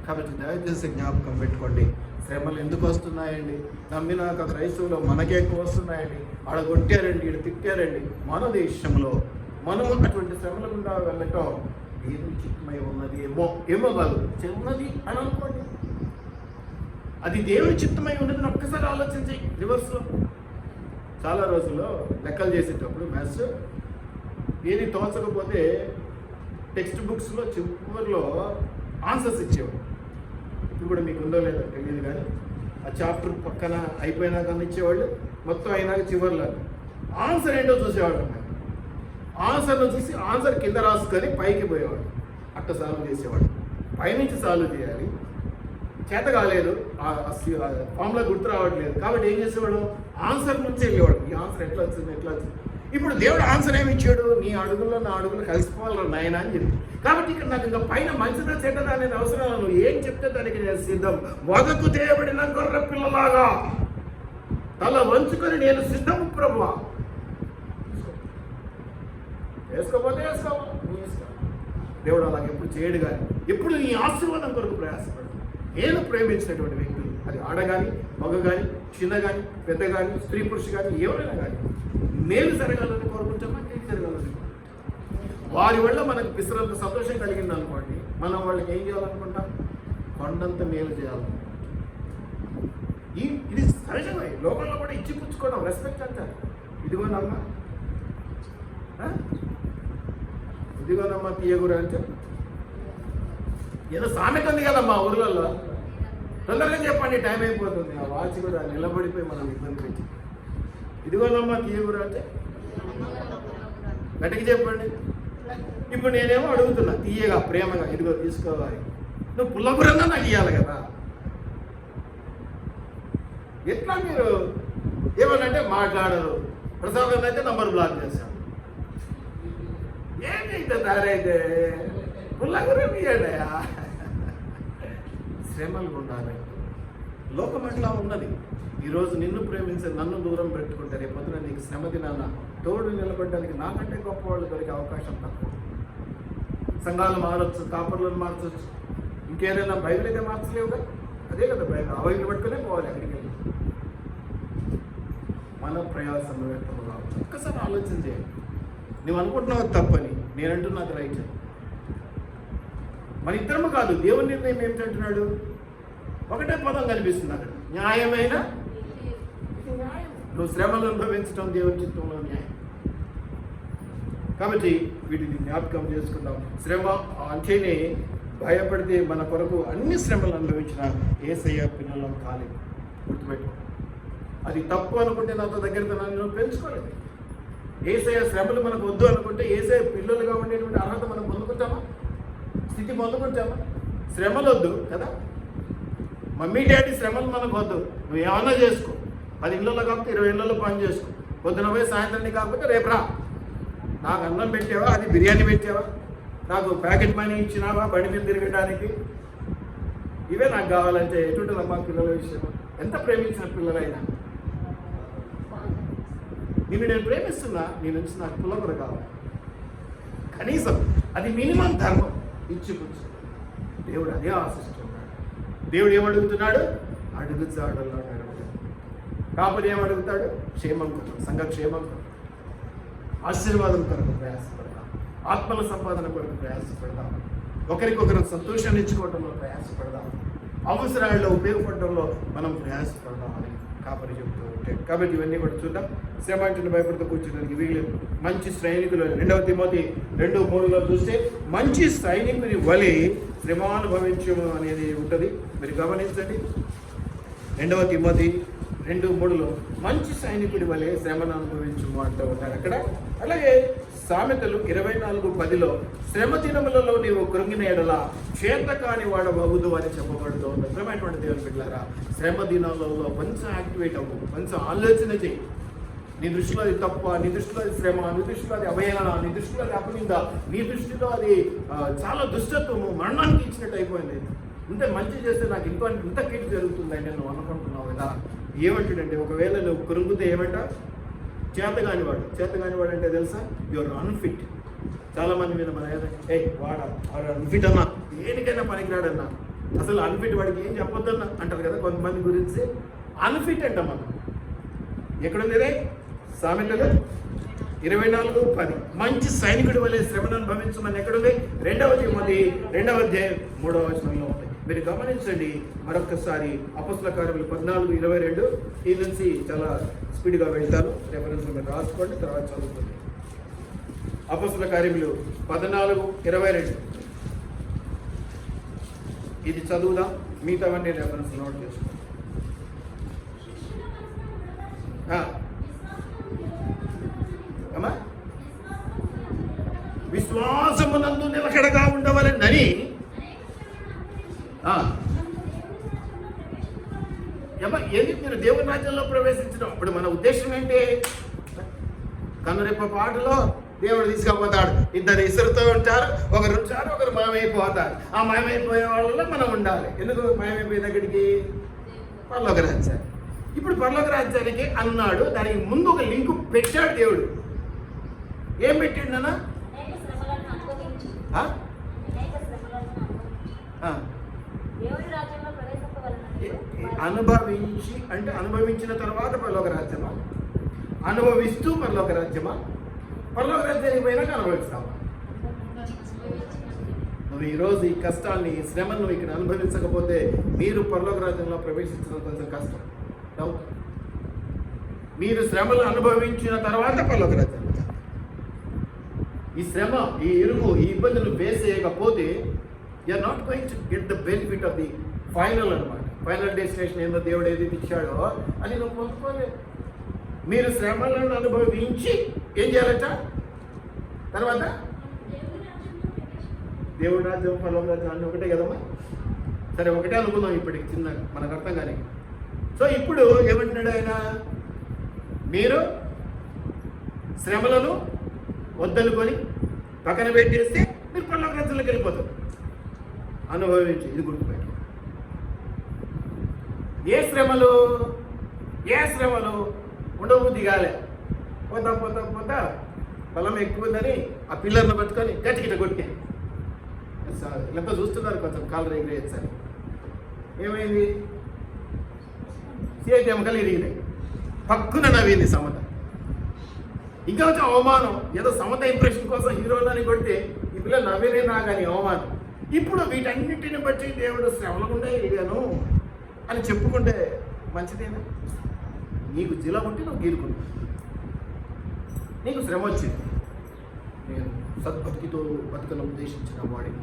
కాబట్టి దయచేసి జ్ఞాపకం పెట్టుకోండి, శ్రమలు ఎందుకు వస్తున్నాయండి? నమ్మినాక క్రైస్తవులు మనకే ఎక్కువ వస్తున్నాయండి. ఆడ కొట్టారండి, ఇక్కడ తిట్టారండి. మన దేశంలో మనం అటువంటి శ్రమల గుండా వెళ్ళటం దేవుని చిత్తమై ఉన్నది ఏమో కాదు, ఉన్నది అని అనుకోండి. అది దేవుని చిత్తమై ఉన్నది ఒక్కసారి ఆలోచించి రివర్స్లో. చాలా రోజుల్లో లెక్కలు చేసేటప్పుడు మ్యాథ్స్ ఏది తోచకపోతే టెక్స్ట్ బుక్స్లో చివరిలో ఆన్సర్స్ ఇచ్చేవాడు. ఇప్పుడు కూడా మీకు ఉందో లేదో తెలియదు, కానీ ఆ చాప్టర్ పక్కన అయిపోయినాక ఇచ్చేవాళ్ళు, మొత్తం అయినాక చివరిలో ఆన్సర్ ఏంటో చూసేవాడు. ఆన్సర్ను చూసి ఆన్సర్ కింద రాసుకొని పైకి పోయేవాడు, అట్ట సాల్వ్ చేసేవాడు. పైనుంచి సాల్వ్ చేయాలి, చేత కాలేదు, ఫామ్లో గుర్తు రావట్లేదు కాబట్టి ఏం చేసేవాడు? ఆన్సర్ నుంచి వెళ్ళేవాడు. ఈ ఆన్సర్ ఎట్లా వచ్చింది, ఎట్లా వచ్చింది. ఇప్పుడు దేవుడు ఆన్సర్ ఏమి ఇచ్చాడు? నీ అడుగుల్లో నా అడుగులు కలిసిపోవాలి నాయన అని చెప్పి. కాబట్టి ఇక్కడ నాకు ఇంకా పైన మంచిదా చెడ్డదా అనేది అవసరం, నువ్వు ఏం చెప్తే దానికి నేను సిద్ధం. వదకు చేయబడిన గొర్రె పిల్లలాగా తల వంచుకొని నేను సిద్ధము ప్రభువా. వేసుకోపోతే వేసుకోవా, దేవుడు అలాగే ఎప్పుడు చేయడు. కానీ ఎప్పుడు నీ ఆశీర్వాదం కొరకు ప్రయాసపడు. నేను ప్రేమించినటువంటి వ్యక్తులు, అది ఆడ కానీ మగ కానీ చిన్న కానీ పెద్ద కానీ స్త్రీ పురుషు కానీ ఎవరైనా కానీ మేలు జరగాలని కోరుకుంటామా, నేను జరగాలని. వారి వల్ల మనకు పిసరంత సంతోషం కలిగింది అనుకోండి, మనం వాళ్ళకి ఏం చేయాలనుకుంటాం? కొండంత మేలు చేయాలనుకుంటాం. ఇది సహజమే, లోకంలో కూడా ఇచ్చి పుచ్చుకోవడం, రెస్పెక్ట్ అంటారు. ఇదిగోనమ్మా, ఇదిగోనమ్మా తీయగురు అంటే ఏదో సామెత ఉంది కదమ్మా ఊర్లలో. తొందరగా చెప్పండి, టైం అయిపోతుంది. ఆ వాచ్ కూడా నిలబడిపోయి మనం ఇబ్బంది పెట్టి ఇదిగోనమ్మా తీయగురు అంటే గట్టికి చెప్పండి. ఇప్పుడు నేనేమో అడుగుతున్నా తీయగా ప్రేమగా, ఇదిగో తీసుకోవాలి. నువ్వు పుల్లగురంగా నాకు ఇవ్వాలి కదా. ఎట్లా మీరు ఏమనంటే మాట్లాడరు, ప్రసాదం అయితే నంబర్ బ్లాక్ చేశాను. ఏమైతే దారైతే పుల్లగురం ఇయ్యాడయా. శ్రమలు ఉండాలి. లోకం అట్లా ఉన్నది. ఈరోజు నిన్ను ప్రేమించి నన్ను దూరం పెట్టుకుంటే రేపొద్దున నీకు శ్రమ దినాన తోడు నిలబడడానికి నాకంటే గొప్ప వాళ్ళు దొరికే అవకాశం తక్కువ. సంఘాలు మారచ్చు, కాపర్లను మార్చవచ్చు, ఇంకేదైనా బైబిల్ అయితే మార్చలేవుగా. అదే కదా బైబిల్, అవైలు పట్టుకునే పోవాలి అక్కడికి వెళ్ళి. మన ప్రయాసంలో వ్యక్తముగా ఒక్కసారి ఆలోచన చేయండి. నువ్వు అనుకుంటున్నావు తప్పని, నేనంటున్నది రైట్. మన ఇద్దరము కాదు, దేవుని నిర్ణయం ఏమిటంటున్నాడు? ఒకటే పదం కనిపిస్తుంది అక్కడ, న్యాయమైన. నువ్వు శ్రమలు అనుభవించడం దేవుని చిత్తంలో న్యాయం. కాబట్టి వీటిని జ్ఞాపకం చేసుకుందాం. శ్రమ అంటేనే భయపడితే మన కొరకు అన్ని శ్రమలు అనుభవించిన యేసయ్య పిల్లలం కాలేదు. గుర్తుపెట్టుకో, అది తప్పు అనుకుంటే నాతో దగ్గర నువ్వు పెంచుకోలేదు. యేసయ్య శ్రమలు మనకు వద్దు అనుకుంటే యేసయ్య పిల్లలుగా ఉండేటువంటి అర్హత మనం పొందుకుంటామా? స్థితి పొందుకుంటామా? శ్రమలు వద్దు కదా. మమ్మీ డాడీ శ్రమలు మనకు వద్దు, నువ్వు ఏమన్నా చేసుకో. 10 ఇళ్ళలో కాకపోతే 20 ఇళ్ళలో పని చేసుకో. పొద్దున పోయి సాయంత్రాన్ని కాకపోతే రేపు రా. నాకు అన్నం పెట్టావా, అది బిర్యానీ పెట్టావా, నాకు ప్యాకెట్ మనీ ఇచ్చినావా బండి మీద తిరగడానికి, ఇవే నాకు కావాలంటే ఎటువంటి అమ్మా పిల్లల విషయం. ఎంత ప్రేమించిన పిల్లలైనా, నిన్ను నేను ప్రేమిస్తున్నా, నీ నుంచి నాకు పిల్ల కూడా కావాలి. కనీసం అది మినిమం ధర్మం ఇచ్చిపుచ్చు. దేవుడు అదే ఆశిస్తున్నాడు. దేవుడు ఏమడుగుతున్నాడు? అడుగుతాడల్లా నడవడం. కాకపోతే ఏమడుగుతాడు? క్షేమం కొరకు, సంఘ క్షేమం కొరకు, ఆశీర్వాదం కొరకు ప్రయాసపడదాం, ఆత్మల సంపాదన కొరకు ప్రయాసపడదాం, ఒకరికొకరు సంతోషాన్ని ఇచ్చుకోవడంలో ప్రయాసపడదాం, అవసరాల్లో ఉపయోగపడడంలో మనం ప్రయాసపడదాం అని కాపరి చెబుతూ ఉంటాయి. కాబట్టి ఇవన్నీ కూడా చూద్దాం. శ్రమ అంటే భయపడుతూ కూర్చోడానికి వీళ్ళు మంచి సైనికులు. 2 తిమోతి 2:3 చూస్తే మంచి సైనికుని వలె శ్రమ అనుభవించము అనేది ఉంటుంది. మీరు గమనించండి. 2 తిమోతి 2:3 మంచి సైనికుడి వలె శ్రమను అనుభవించము అంటూ ఉంటారు అక్కడ. అలాగే సామెతలు 24:10 శ్రమ దినములలో నీవు కృంగిన ఎడల చేత కాని వాడవద్దు అని చెప్పబడుతూ ఉంది. శ్రమైనటువంటి దేవుని బిడ్డలారా, శ్రమ దినాలలో కొంచెం యాక్టివేట్ అవ్వు, కొంచెం ఆలోచన చేయి. నీ దృష్టిలో అది తప్ప, నీ దృష్టిలో అది శ్రమ, నీ దృష్టిలో అది అవహేళన, నీ దృష్టిలో అది అపనింద, నీ దృష్టిలో అది చాలా దుష్టత్వము, మరణానికి ఇచ్చినట్టు అయిపోయింది. ఇంత మంచి చేస్తే నాకు ఇంత కీడు జరుగుతుందని నేను అనుకుంటున్నావు కదా. ఏమంటాడంటే, ఒకవేళ నువ్వు కృంగితే ఏమంట? చేతగానివాడు. చేతగానివాడు అంటే తెలుసా? Your unfit. చాలామంది మీద మన వాడు అన్ఫిట్ అన్నా, దేనికైనా పనికిరాడన్నా, అసలు అన్ఫిట్ వాడికి ఏం చెప్పొద్దన్నా అంటారు కదా కొంతమంది గురించి. అన్ఫిట్ అంట మనం. ఎక్కడుంది? సామెతలు 24:10 మంచి సైనికుడి వలె శ్రమను అనుభవించమని ఎక్కడుంది? 2 తిమోతి 2వ అధ్యాయం 3వ వచనంలో ఉంది. మీరు గమనించండి మరొకసారి. అపొస్తలుల కార్యములు 14:22. ఈ నుంచి చాలా స్పీడ్గా వెళ్తాను, రెఫరెన్స్ మీరు రాసుకోండి, తర్వాత చదువుకోండి. అపొస్తలుల కార్యములు 14:22 ఇది చదువుదాం, మిగతావన్నీ రెఫరెన్స్ నోట్ చేసుకోండి. అమ్మా, విశ్వాసమునందు నిలకడగా ఉండవలెనని ఏది మీరు దేవుని రాజ్యంలో ప్రవేశించడం. ఇప్పుడు మన ఉద్దేశం ఏంటి? కనురెప్ప పాటలో దేవుడు తీసుకుపోతాడు, 2 ఇసురుతూ ఉంటారు, ఒకరు ఉంచారు, ఒకరు మాయమైపోతారు. ఆ మాయమైపోయే వాళ్ళలో మనం ఉండాలి. ఎందుకు మాయమైపోయే దగ్గరికి? పరలోక రాజ్యాన్ని. ఇప్పుడు పరలోక రాజ్యానికి అన్నాడు, దానికి ముందు ఒక లింకు పెట్టాడు దేవుడు. ఏం పెట్టాడు నాన్న? అనుభవించి అంటే అనుభవించిన తర్వాత పరలోక రాజ్యమా? అనుభవిస్తూ పరలోక రాజ్యమా? పరలోక రాజ్యానికి పోయినాక అనుభవిస్తావా? నువ్వు ఈరోజు ఈ కష్టాన్ని, ఈ శ్రమను నువ్వు ఇక్కడ అనుభవించకపోతే మీరు పరలోక రాజ్యంలో ప్రవేశించడం కొంచెం కష్టం. డౌట్. మీరు శ్రమలు అనుభవించిన తర్వాత పరలోక రాజ్యం. ఈ శ్రమ, ఈ ఇరుగు, ఈ ఇబ్బందులు ఫేస్ చేయకపోతే you are not going to get the benefit of the final అనమాట. ఫైనల్ డెస్టినేషన్ ఏందో దేవుడు ఏది ఇచ్చాడో అది నువ్వు పొందుకోలేదు. మీరు శ్రమలను అనుభవించి ఏం చేయాలట? తర్వాత దేవుడి రాజ్యం, పరలోక రాజ్యం అన్నీ ఒకటే కదమ్మా. సరే, ఒకటే అనుకుందాం ఇప్పటికి, చిన్న మనకు అర్థం కానీ. సో ఇప్పుడు ఏమంటున్నాడు ఆయన? మీరు శ్రమలను వద్దనుకొని పక్కన పెట్టేస్తే మీరు పరలోక రాజ్యంలోకి వెళ్ళిపోతారు. అనుభవించి, ఇది గుర్తుపెట్టు. ఏ శ్రమలు ఉండబుద్ధి కాలే, పోతా బలం ఎక్కువ ఉందని ఆ పిల్లర్ను పట్టుకొని గట్టిగిట కొట్టే లెక్క చూస్తున్నారు, కొంచెం కాలు ఎగిరేయచ్చని. ఏమైంది? చేతి ఎముకలు ఇరిగినాయి. పక్కున నవ్వింది సమత. ఇంకా వచ్చి అవమానం, ఏదో సమత ఇంప్రెషన్ కోసం హీరోలని కొడితే ఈ పిల్ల నవ్వేనే నా కానీ అవమానం. ఇప్పుడు వీటన్నిటిని బట్టి దేవుడు శ్రమల గుండా ఎదిగాను అని చెప్పుకుంటే మంచిదేనా? నీకు జిల పుట్టి నువ్వు గీరుకున్నావు, నీకు శ్రమ వచ్చింది. నేను సద్భక్తితో బతుకను ఉద్దేశించిన వాడిని,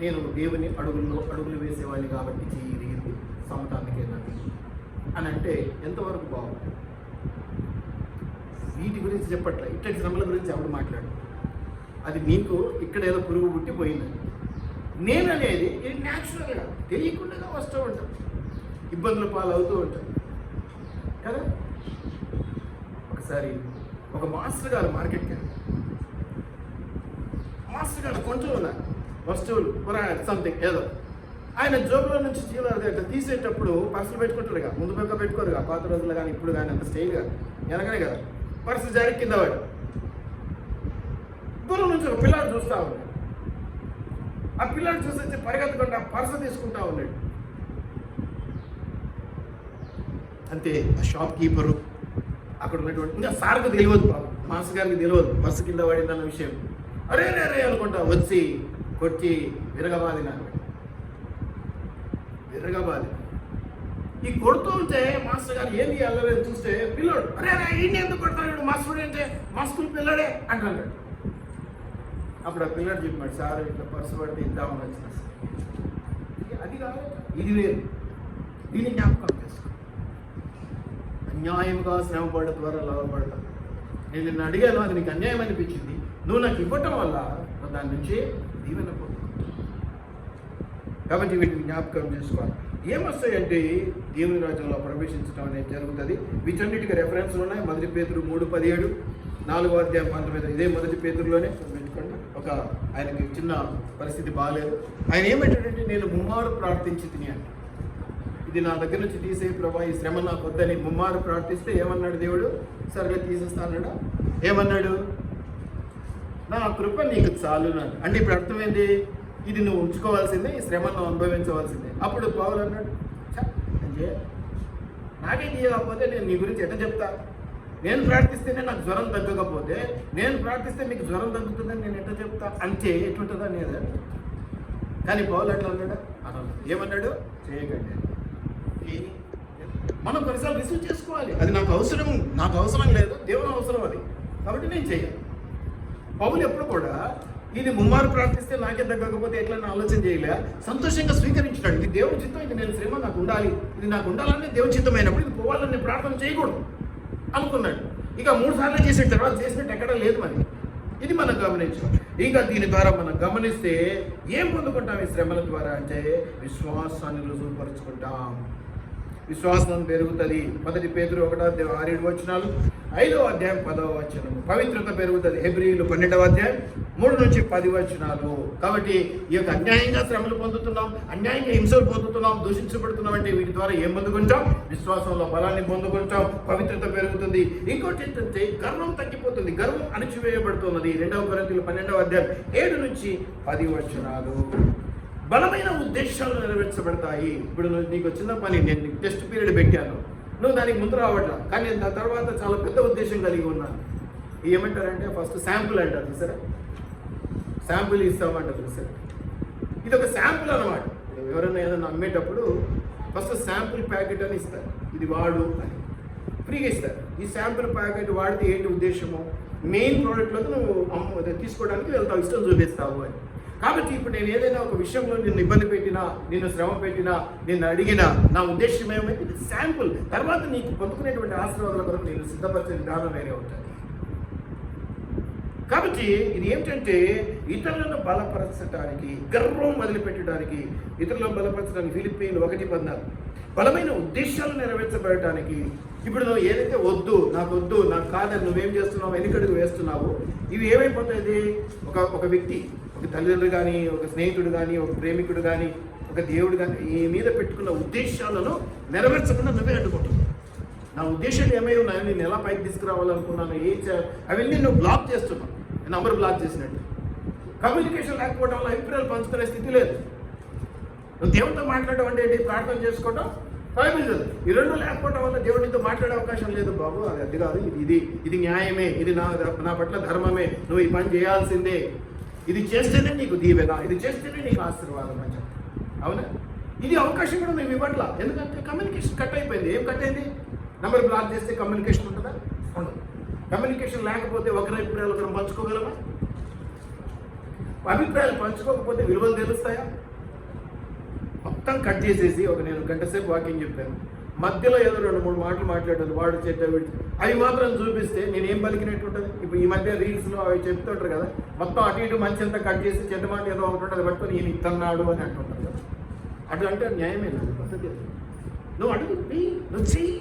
నేను దేవుని అడుగులు వేసేవాడిని కాబట్టి చెయ్యి ఇరిగింది, సమతానికే నది అని అంటే ఎంతవరకు బాగుంది? వీటి గురించి చెప్పట్లే, ఇట్లాంటి శ్రమల గురించి ఎవరు మాట్లాడు. అది మీకు ఇక్కడ ఏదో పురుగు పుట్టి పోయిందని. నేననేది ఇది న్యాచురల్గా తెలియకుండా వస్తూ ఉంటాం, ఇబ్బందుల పాలు అవుతూ ఉంటాం కదా. ఒకసారి ఒక మాస్టర్ గారు మార్కెట్కి వెళ్ళి, మాస్టర్ గారు కొంచెం ఉన్నారు వస్తువులు సంథింగ్ ఏదో, ఆయన జోబులో నుంచి చీల తీసేటప్పుడు పర్సులు పెట్టుకుంటారుగా, ముందు పక్క పెట్టుకోరుగా పాత రోజులు కానీ ఇప్పుడు కానీ అంత స్టైల్గా వెనకనే కదా, పర్సు జారి కింద వాడు. దూరం నుంచి ఒక పిల్లాడు చూస్తూ ఉన్నాడు. ఆ పిల్లాడు చూసి వచ్చి పరిగెత్తుకుంటా పర్సు తీసుకుంటా ఉన్నాడు. అంతే ఆ షాప్ కీపరు అక్కడ ఉన్నటువంటి ఇంకా సార్కి తెలియదు, మాస్టర్ గారికి తెలియదు పర్సు కింద పడిందన్న విషయం. అరే రే రే అనుకుంటా వచ్చి కొట్టి విరగబాది ఈ కొడుతూ ఉంటే మాస్టర్ గారు ఏంది అల్లరని చూస్తే పిల్లాడు అరే అరే ఈయన ఎందుకు కొడతాడు మాస్టర్ అంటే మా స్కూల్ పిల్లాడే అంటున్నాడు. అప్పుడు ఆ పిల్లాడు చెప్పాడు, సార్ ఇట్లా పర్సు పడితే ఇద్దామని వచ్చిన. అది కాదు, ఇది వేరు, దీన్ని జ్ఞాపకం చేసుకో. అన్యాయంగా శ్రమ పడడం ద్వారా లాభపడతాం. నేను నిన్ను అడిగాను, అది నీకు అన్యాయం అనిపించింది, నువ్వు నాకు ఇవ్వటం వల్ల దాని నుంచి దీవెన పొందుకుంటావు. కాబట్టి వీటిని జ్ఞాపకం చేసుకోవాలి. ఏమొస్తాయంటే దేవుని రాజ్యంలో ప్రవేశించడం అనేది జరుగుతుంది. వీటన్నిటికీ రెఫరెన్స్లు ఉన్నాయి. 1 పేతురు 3:17, 4వ అధ్యాయం 19. ఇదే 1 పేతురులోనే పెట్టుకోండి. ఒక ఆయనకి చిన్న పరిస్థితి బాగాలేదు. ఆయన ఏమంటాడంటే నేను ముమ్మారు ప్రార్థించి తిని అంటే, ఇది నా దగ్గర నుంచి తీసే ప్రభా, ఈ శ్రమ నాకు వద్దని ముమ్మారు ప్రార్థిస్తే ఏమన్నాడు దేవుడు? సరిగ్గా తీసేస్తాడా? ఏమన్నాడు? నా కృప నీకు చాలు అంటే ఇప్పుడు అర్థమైంది, ఇది నువ్వు ఉంచుకోవాల్సిందే, ఈ శ్రమను అనుభవించవలసిందే. అప్పుడు పౌలు అన్నాడు, అంటే నాకేం తీయకపోతే నేను నీ గురించి ఎట్లా చెప్తా? నేను ప్రార్థిస్తేనే నాకు జ్వరం తగ్గకపోతే, నేను ప్రార్థిస్తే మీకు జ్వరం తగ్గుతుందని నేను ఎట్లా చెప్తా అంటే ఎట్లుంటుందా లేదా? కానీ పౌలు అట్లా అన్నాడు, అన్నాడు ఏమన్నాడు? చేయకండి. మనం కొన్నిసార్లు రిసీవ్ చేసుకోవాలి, అది నాకు అవసరం లేదు, దేవుని అవసరం అది, కాబట్టి నేను చేయాలి. పౌలు ఎప్పుడు కూడా ఇది ముమ్మారు ప్రార్థిస్తే నాకే తగ్గకపోతే ఎట్లా ఆలోచన చేయలే, సంతోషంగా స్వీకరించాడు. ఇది దేవుని చిత్తం, ఇది నేను శ్రమ నాకు ఉండాలి, ఇది నాకు ఉండాలని దేవుని చిత్తమైనప్పుడు ఇది పోవాలని నేను ప్రార్థన చేయకూడదు అనుకున్నాడు. ఇక 3 సార్లు చేసిన తర్వాత చేసినట్టు ఎక్కడ లేదు మరి. ఇది మనం గమనించాం. ఇంకా దీని ద్వారా మనం గమనిస్తే ఏం పొందుకుంటాం ఈ శ్రమల ద్వారా అంటే విశ్వాసాన్ని రుజువుపరుచుకుంటాం. విశ్వాసం పెరుగుతుంది. 1 పేతురు 1:6-7, 5వ అధ్యాయం 10వ వచనం. పవిత్రత పెరుగుతుంది. హెబ్రీయులు 12వ అధ్యాయం 3-10 కాబట్టి ఈ యొక్క అన్యాయంగా శ్రమలు పొందుతున్నాం, అన్యాయంగా హింసలు పొందుతున్నాం, దూషించబడుతున్నాం అంటే వీటి ద్వారా ఏం పొందుకుంటాం? విశ్వాసంలో బలాన్ని పొందుకుంటాం, పవిత్రత పెరుగుతుంది. ఇంకోటి ఏంటంటే గర్వం తగ్గిపోతుంది, గర్వం అణిచివేయబడుతున్నది. 2వ కొరింథీయులు 12వ అధ్యాయం 7-10. బలమైన ఉద్దేశాలు నెరవేర్చబడతాయి. ఇప్పుడు నీకు వచ్చిన పని, నేను నీకు టెస్ట్ పీరియడ్ పెట్టాను, నువ్వు దానికి ముందు రావట్లా, కానీ నేను దాని తర్వాత చాలా పెద్ద ఉద్దేశం కలిగి ఉన్నాను. ఏమంటారంటే ఫస్ట్ శాంపుల్ అంటారు సరే, శాంపుల్ ఇస్తామంటారు సరే. ఇది ఒక శాంపుల్ అన్నమాట. ఎవరైనా ఏదైనా అమ్మేటప్పుడు ఫస్ట్ శాంపుల్ ప్యాకెట్ అని ఇస్తారు, ఇది వాడు అని ఫ్రీగా ఇస్తారు. ఈ శాంపుల్ ప్యాకెట్ వాడితే ఏంటి ఉద్దేశము? మెయిన్ ప్రోడక్ట్లోకి నువ్వు తీసుకోవడానికి వెళ్తావు, ఇష్టం చూపిస్తావు అని. కాబట్టి ఇప్పుడు నేను ఏదైనా ఒక విషయంలో నిన్ను ఇబ్బంది పెట్టినా, నిన్ను శ్రమ పెట్టినా, నిన్ను అడిగినా నా ఉద్దేశం ఏమైతే ఇది శాంపుల్. తర్వాత నీకు పొందుకునేటువంటి ఆశీర్వాదాల కొరకు నేను సిద్ధపరిచే విధానం వేరే ఉంటుంది. కాబట్టి ఇది ఏమిటంటే ఇతరులను బలపరచడానికి, గర్వం వదిలిపెట్టడానికి, ఇతరులను బలపరచడానికి. ఫిలిప్పీయులు 1:14 బలమైన ఉద్దేశాలు నెరవేర్చబడటానికి. ఇప్పుడు నువ్వు ఏదైతే వద్దు నాకు కాదని నువ్వేం చేస్తున్నావు, వెనుకడుగు వేస్తున్నావు, ఇవి ఏమైపోతాయి? ఒక వ్యక్తి, ఒక తల్లిదండ్రులు కానీ, ఒక స్నేహితుడు కానీ, ఒక ప్రేమికుడు కానీ, ఒక దేవుడు కానీ ఈ మీద పెట్టుకున్న ఉద్దేశాలను నెరవేర్చకుండా నువ్వే అడ్డుకుంటున్నావు. నా ఉద్దేశాలు ఏమై ఉన్నాయో, నేను ఎలా పైకి తీసుకురావాలనుకున్నాను, అవన్నీ నువ్వు బ్లాక్ చేస్తున్నావు, నంబర్ బ్లాక్ చేసినట్టు. కమ్యూనికేషన్ లేకపోవడం వల్ల అభిప్రాయాలు పంచుకునే స్థితి లేదు. నువ్వు దేవుడితో మాట్లాడడం అంటే ఏంటి? ప్రార్థన చేసుకోవడం, బైబిల్ చదువు. ఈ రెండు లేకపోవడం వల్ల దేవుడితో మాట్లాడే అవకాశం లేదు. బాబు అది కాదు, ఇది న్యాయమే, ఇది నా పట్ల ధర్మమే, నువ్వు ఈ పని చేయాల్సిందే, ఇది చేస్తేనే నీకు దీవెన, ఇది చేస్తేనే నీకు ఆశీర్వాదం అని చెప్తాను. అవునా? ఇది అవకాశం కూడా మేము ఇవ్వట్లా. ఎందుకంటే కమ్యూనికేషన్ కట్ అయిపోయింది. ఏం కట్ అయింది? నెంబర్ బ్లాక్ చేస్తే కమ్యూనికేషన్ ఉంటుందా? ఉండదు. కమ్యూనికేషన్ లేకపోతే ఒకరి అభిప్రాయాలు ఒకరు పంచుకోగలమా? అభిప్రాయాలు పంచుకోకపోతే విలువలు తెలుస్తాయా? మొత్తం కట్ చేసేసి నేను గంట సేపు వాకింగ్ చెప్పాను, మధ్యలో ఏదో 2-3 మాటలు మాట్లాడాను, వాడు చెడ్డ వీడు, అవి మాత్రం చూపిస్తే నేను ఏం పలికినట్టు ఉంటుంది? ఇప్పుడు ఈ మధ్య రీల్స్లో అవి చెప్తుంటారు కదా, మొత్తం అటు ఇటు మంచి అంతా కట్ చేసి చెడ్డ మాట ఏదో ఒకటి ఉంటుంది పట్టుకొని ఈయన ఇస్తున్నాడు అని అంటుంటారు కదా. అటు అంటే న్యాయమే లేదు, పద్ధతి. నువ్వు అడుగు, నువ్వు చెయ్యి.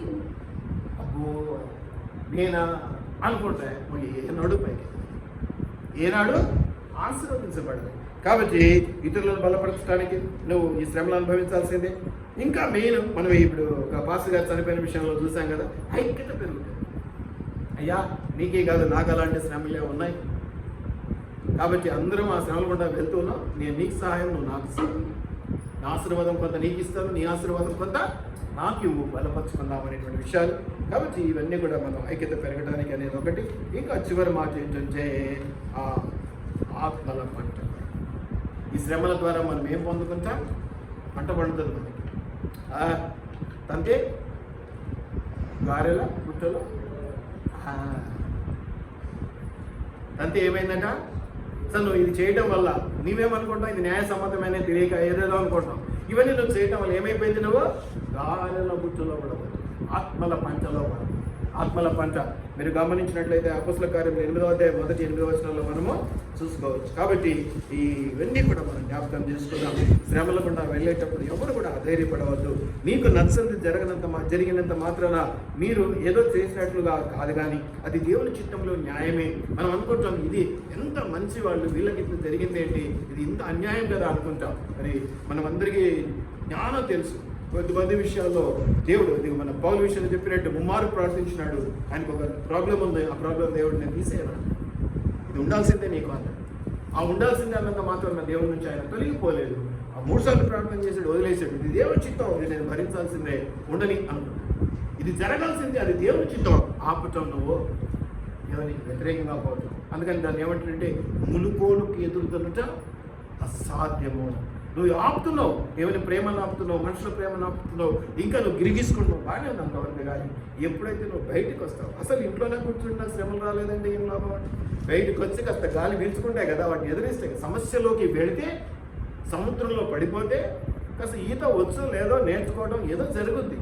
అబ్బో నేనా అనుకుంటా, ఏనాడు పైకి ఏనాడు ఆశీర్వదించబడదు. కాబట్టి ఇతరులను బలపరచడానికి నువ్వు ఈ శ్రమలు అనుభవించాల్సిందే. ఇంకా మెయిన్ మనం ఇప్పుడు ఒక పాస్టర్ గారు చనిపోయిన విషయంలో చూసాం కదా, ఐక్యత పెరుగుతుంది. అయ్యా నీకే కాదు, నాకు అలాంటి శ్రమలే ఉన్నాయి, కాబట్టి అందరం ఆ శ్రమలు గుండా వెళ్తున్నాం, నేను నీకు సహాయం, నువ్వు నాకు సహాయం, నా ఆశీర్వాదం కొంత నీకు ఇస్తాను, నీ ఆశీర్వాదం కొంత నాకు ఇవ్వు, బలపరుచుకుందాం అనేటువంటి విషయాలు. కాబట్టి ఇవన్నీ కూడా మనం ఐక్యత పెరగడానికి అనేది ఒకటి. ఇంకా చివరి మాట ఏంటంటే ఆత్మల పంట. ఈ శ్రమల ద్వారా మనం ఏం పొందుకుంటాం? పంట పండుతుంది మనకి. తంతే గారెల పుట్టలో తంతే ఏమైందంట? అసలు నువ్వు ఇది చేయడం వల్ల నీవేమనుకుంటావు? ఇది న్యాయసమ్మతమైన తెలియక ఏదేదో అనుకుంటావు. ఇవన్నీ నువ్వు చేయటం వల్ల ఏమైపోయింది? నువ్వు గారెల బుట్టలో పడవు, ఆత్మల పంటలో పడవు. ఆత్మల పంట మీరు గమనించినట్లయితే అపొస్తలుల కార్యం 8వ అధ్యాయం 1-8వ వచనంలో మనము చూసుకోవచ్చు. కాబట్టి ఇవన్నీ కూడా మనం జ్ఞాపకం చేసుకుందాం. శ్రమల గుండా వెళ్ళేటప్పుడు ఎవరు కూడా అధైర్యపడవద్దు. మీకు నచ్చంది జరిగినంత మాత్రాన మీరు ఏదో చేసినట్లుగా కాదు, కానీ అది దేవుని చిత్తంలో న్యాయమే. మనం అనుకుంటాం ఇది ఎంత మంచి వాళ్ళు, వీళ్ళకి ఇంత జరిగింది ఏంటి, ఇది ఇంత అన్యాయం కదా అనుకుంటాం. మరి మనం అందరికీ జ్ఞానం తెలుసు. కొద్దిమంది విషయాల్లో దేవుడు మన పౌలు విషయంలో చెప్పినట్టు ముమ్మారు ప్రార్థించినాడు, ఆయనకు ఒక ప్రాబ్లం ఉంది, ఆ ప్రాబ్లం దేవుడు నేను తీసేయను, ఇది ఉండాల్సిందే నీకు అన్న. ఆ ఉండాల్సిందే అన్నంత మాత్రం నా దేవుడి నుంచి ఆయన తొలగిపోలేదు. ఆ 3 సార్లు ప్రార్థన చేశాడు, వదిలేశాడు. ఇది దేవుడి చిత్తం, ఇది నేను భరించాల్సిందే, ఉండని అనుకున్నాను. ఇది జరగాల్సిందే, అది దేవుడి చిత్తం. ఆపటం నువ్వు ఎవరికి వ్యతిరేకంగా పోతావు. అందుకని దాన్ని ఏమంటారంటే మునుకోలుకి ఎదురుతున్నట అసాధ్యము. నువ్వు ఆపుతున్నావు, దేవుని ప్రేమను ఆపుతున్నావు, మనుషుల ప్రేమను ఆపుతున్నావు, ఇంకా నువ్వు గిరిగిసుకుంటున్నావు. బాగానే ఉంది అంతవరకు. కానీ ఎప్పుడైతే నువ్వు బయటకు వస్తావు, అసలు ఇంట్లోనే కూర్చుంటున్నా శ్రమలు రాలేదంటే ఏం లాభం? బయటకు వచ్చి కాస్త గాలి పీల్చుకుంటాయి కదా, వాటిని ఎదిరిస్తాయి. సమస్యలోకి వెళితే, సముద్రంలో పడిపోతే కాస్త ఈత వచ్చు లేదో నేర్చుకోవడం ఏదో జరుగుద్ది.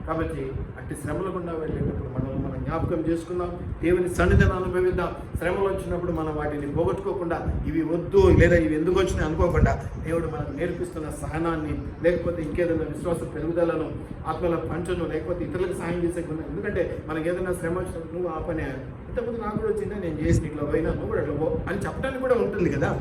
కాబట్టి అట్టి శ్రమల గుండా వెళ్ళేటప్పుడు మనం జ్ఞాపకం చేసుకుందాం, దేవుని సన్నిధిని అనుభవిద్దాం. శ్రమలు వచ్చినప్పుడు మనం వాటిని పోగొట్టుకోకుండా, ఇవి వద్దు లేదా ఇవి ఎందుకు వచ్చినాయి అనుకోకుండా, దేవుడు మనకు నేర్పిస్తున్న సహనాన్ని, లేకపోతే ఇంకేదైనా విశ్వాస పెరుగుదలను, ఆత్మల పంచను, లేకపోతే ఇతరులకు సాయం చేసే గుణం. ఎందుకంటే మనకి ఏదైనా శ్రమ వచ్చినప్పుడు నువ్వు ఆ పని ఇంతకుముందు నాకు కూడా వచ్చిందా, నేను చేసిన ఇట్లా పోయినా నువ్వు కూడా అట్లా పో అని చెప్పడానికి కూడా ఉంటుంది కదా.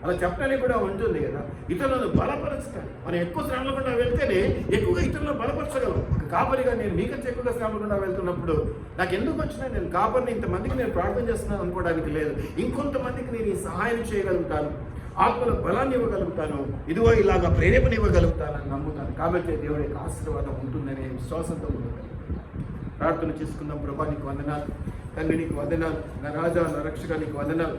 అలా చెప్పడానికి కూడా ఉంటుంది కదా. ఇతరులను బలపరచడానికి మనం ఎక్కువ శ్రమల గుండా వెళ్తేనే ఎక్కువగా ఇతరులను బలపరచగలం. ఒక కాపరిగా నేను మీకంటే ఎక్కువగా శ్రమల గుండా వెళ్తున్నప్పుడు నాకు ఎందుకు వచ్చినా, నేను కాపరిని ఇంతమందికి నేను ప్రార్థన చేస్తున్నాను అనుకోవడానికి లేదు, ఇంకొంతమందికి నేను ఈ సహాయం చేయగలుగుతాను, ఆత్మల బలాన్ని ఇవ్వగలుగుతాను, ఇదిగో ఇలాగా ప్రేరేపణ ఇవ్వగలుగుతానని నమ్ముతాను. కాబట్టి దేవుడి యొక్క ఆశీర్వాదం ఉంటుందనే విశ్వాసంతో ప్రార్థన చేసుకుందాం. ప్రభా నీకు వందనాలు, తండ్రి నీకు వందనాలు, నా రాజా నా రక్షక నీకు వందనాలు.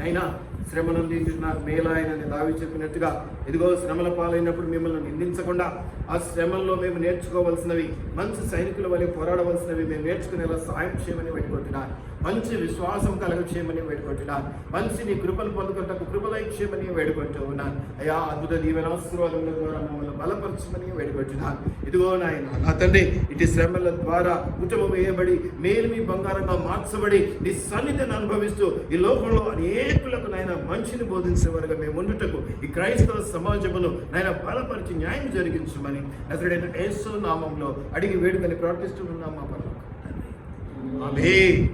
నైనా శ్రమ నుండి నాకు మేలాయనని దావీదు చెప్పినట్టుగా, ఇదిగో శ్రమల పాలైనప్పుడు మిమ్మల్ని నిందించకుండా ఆ శ్రమల్లో మేము నేర్చుకోవాల్సినవి, మంచి సైనికుల వలె పోరాడవలసినవి మేము నేర్చుకునేలా సాయం చేయమని పెట్టుకుంటున్నాను. మంచి విశ్వాసం కలగ చేయమని వేడుకుంటున్నాను. మంచి నీ కృపను పొందుకుంటకు కృపలై చేయమని వేడుకుంటూ ఉన్నాను. అయ్యా అద్భుత దీవెన ఆశీర్వాదముల ద్వారా మమ్మల్ని బలపరచమని వేడుకుంటున్నాను. ఇదిగో నాయన నా తండ్రి, ఇటు శ్రమల ద్వారా కుటుంబం వేయబడి మేలు మీ బంగారంగా మార్చబడి నీ సన్నిధిని అనుభవిస్తూ ఈ లోకంలో అనేకులకు నాయన మంచిని బోధించే వరకు మేము ఉండుటకు ఈ క్రైస్తవ సమాజమును నాయన బలపరిచి న్యాయం జరిగించమని నజరేయుడైన యేసు నామములో అడిగి వేడుకని ప్రార్థిస్తూ ఉన్నాం మా పరలోకపు తండ్రి. ఆమేన్.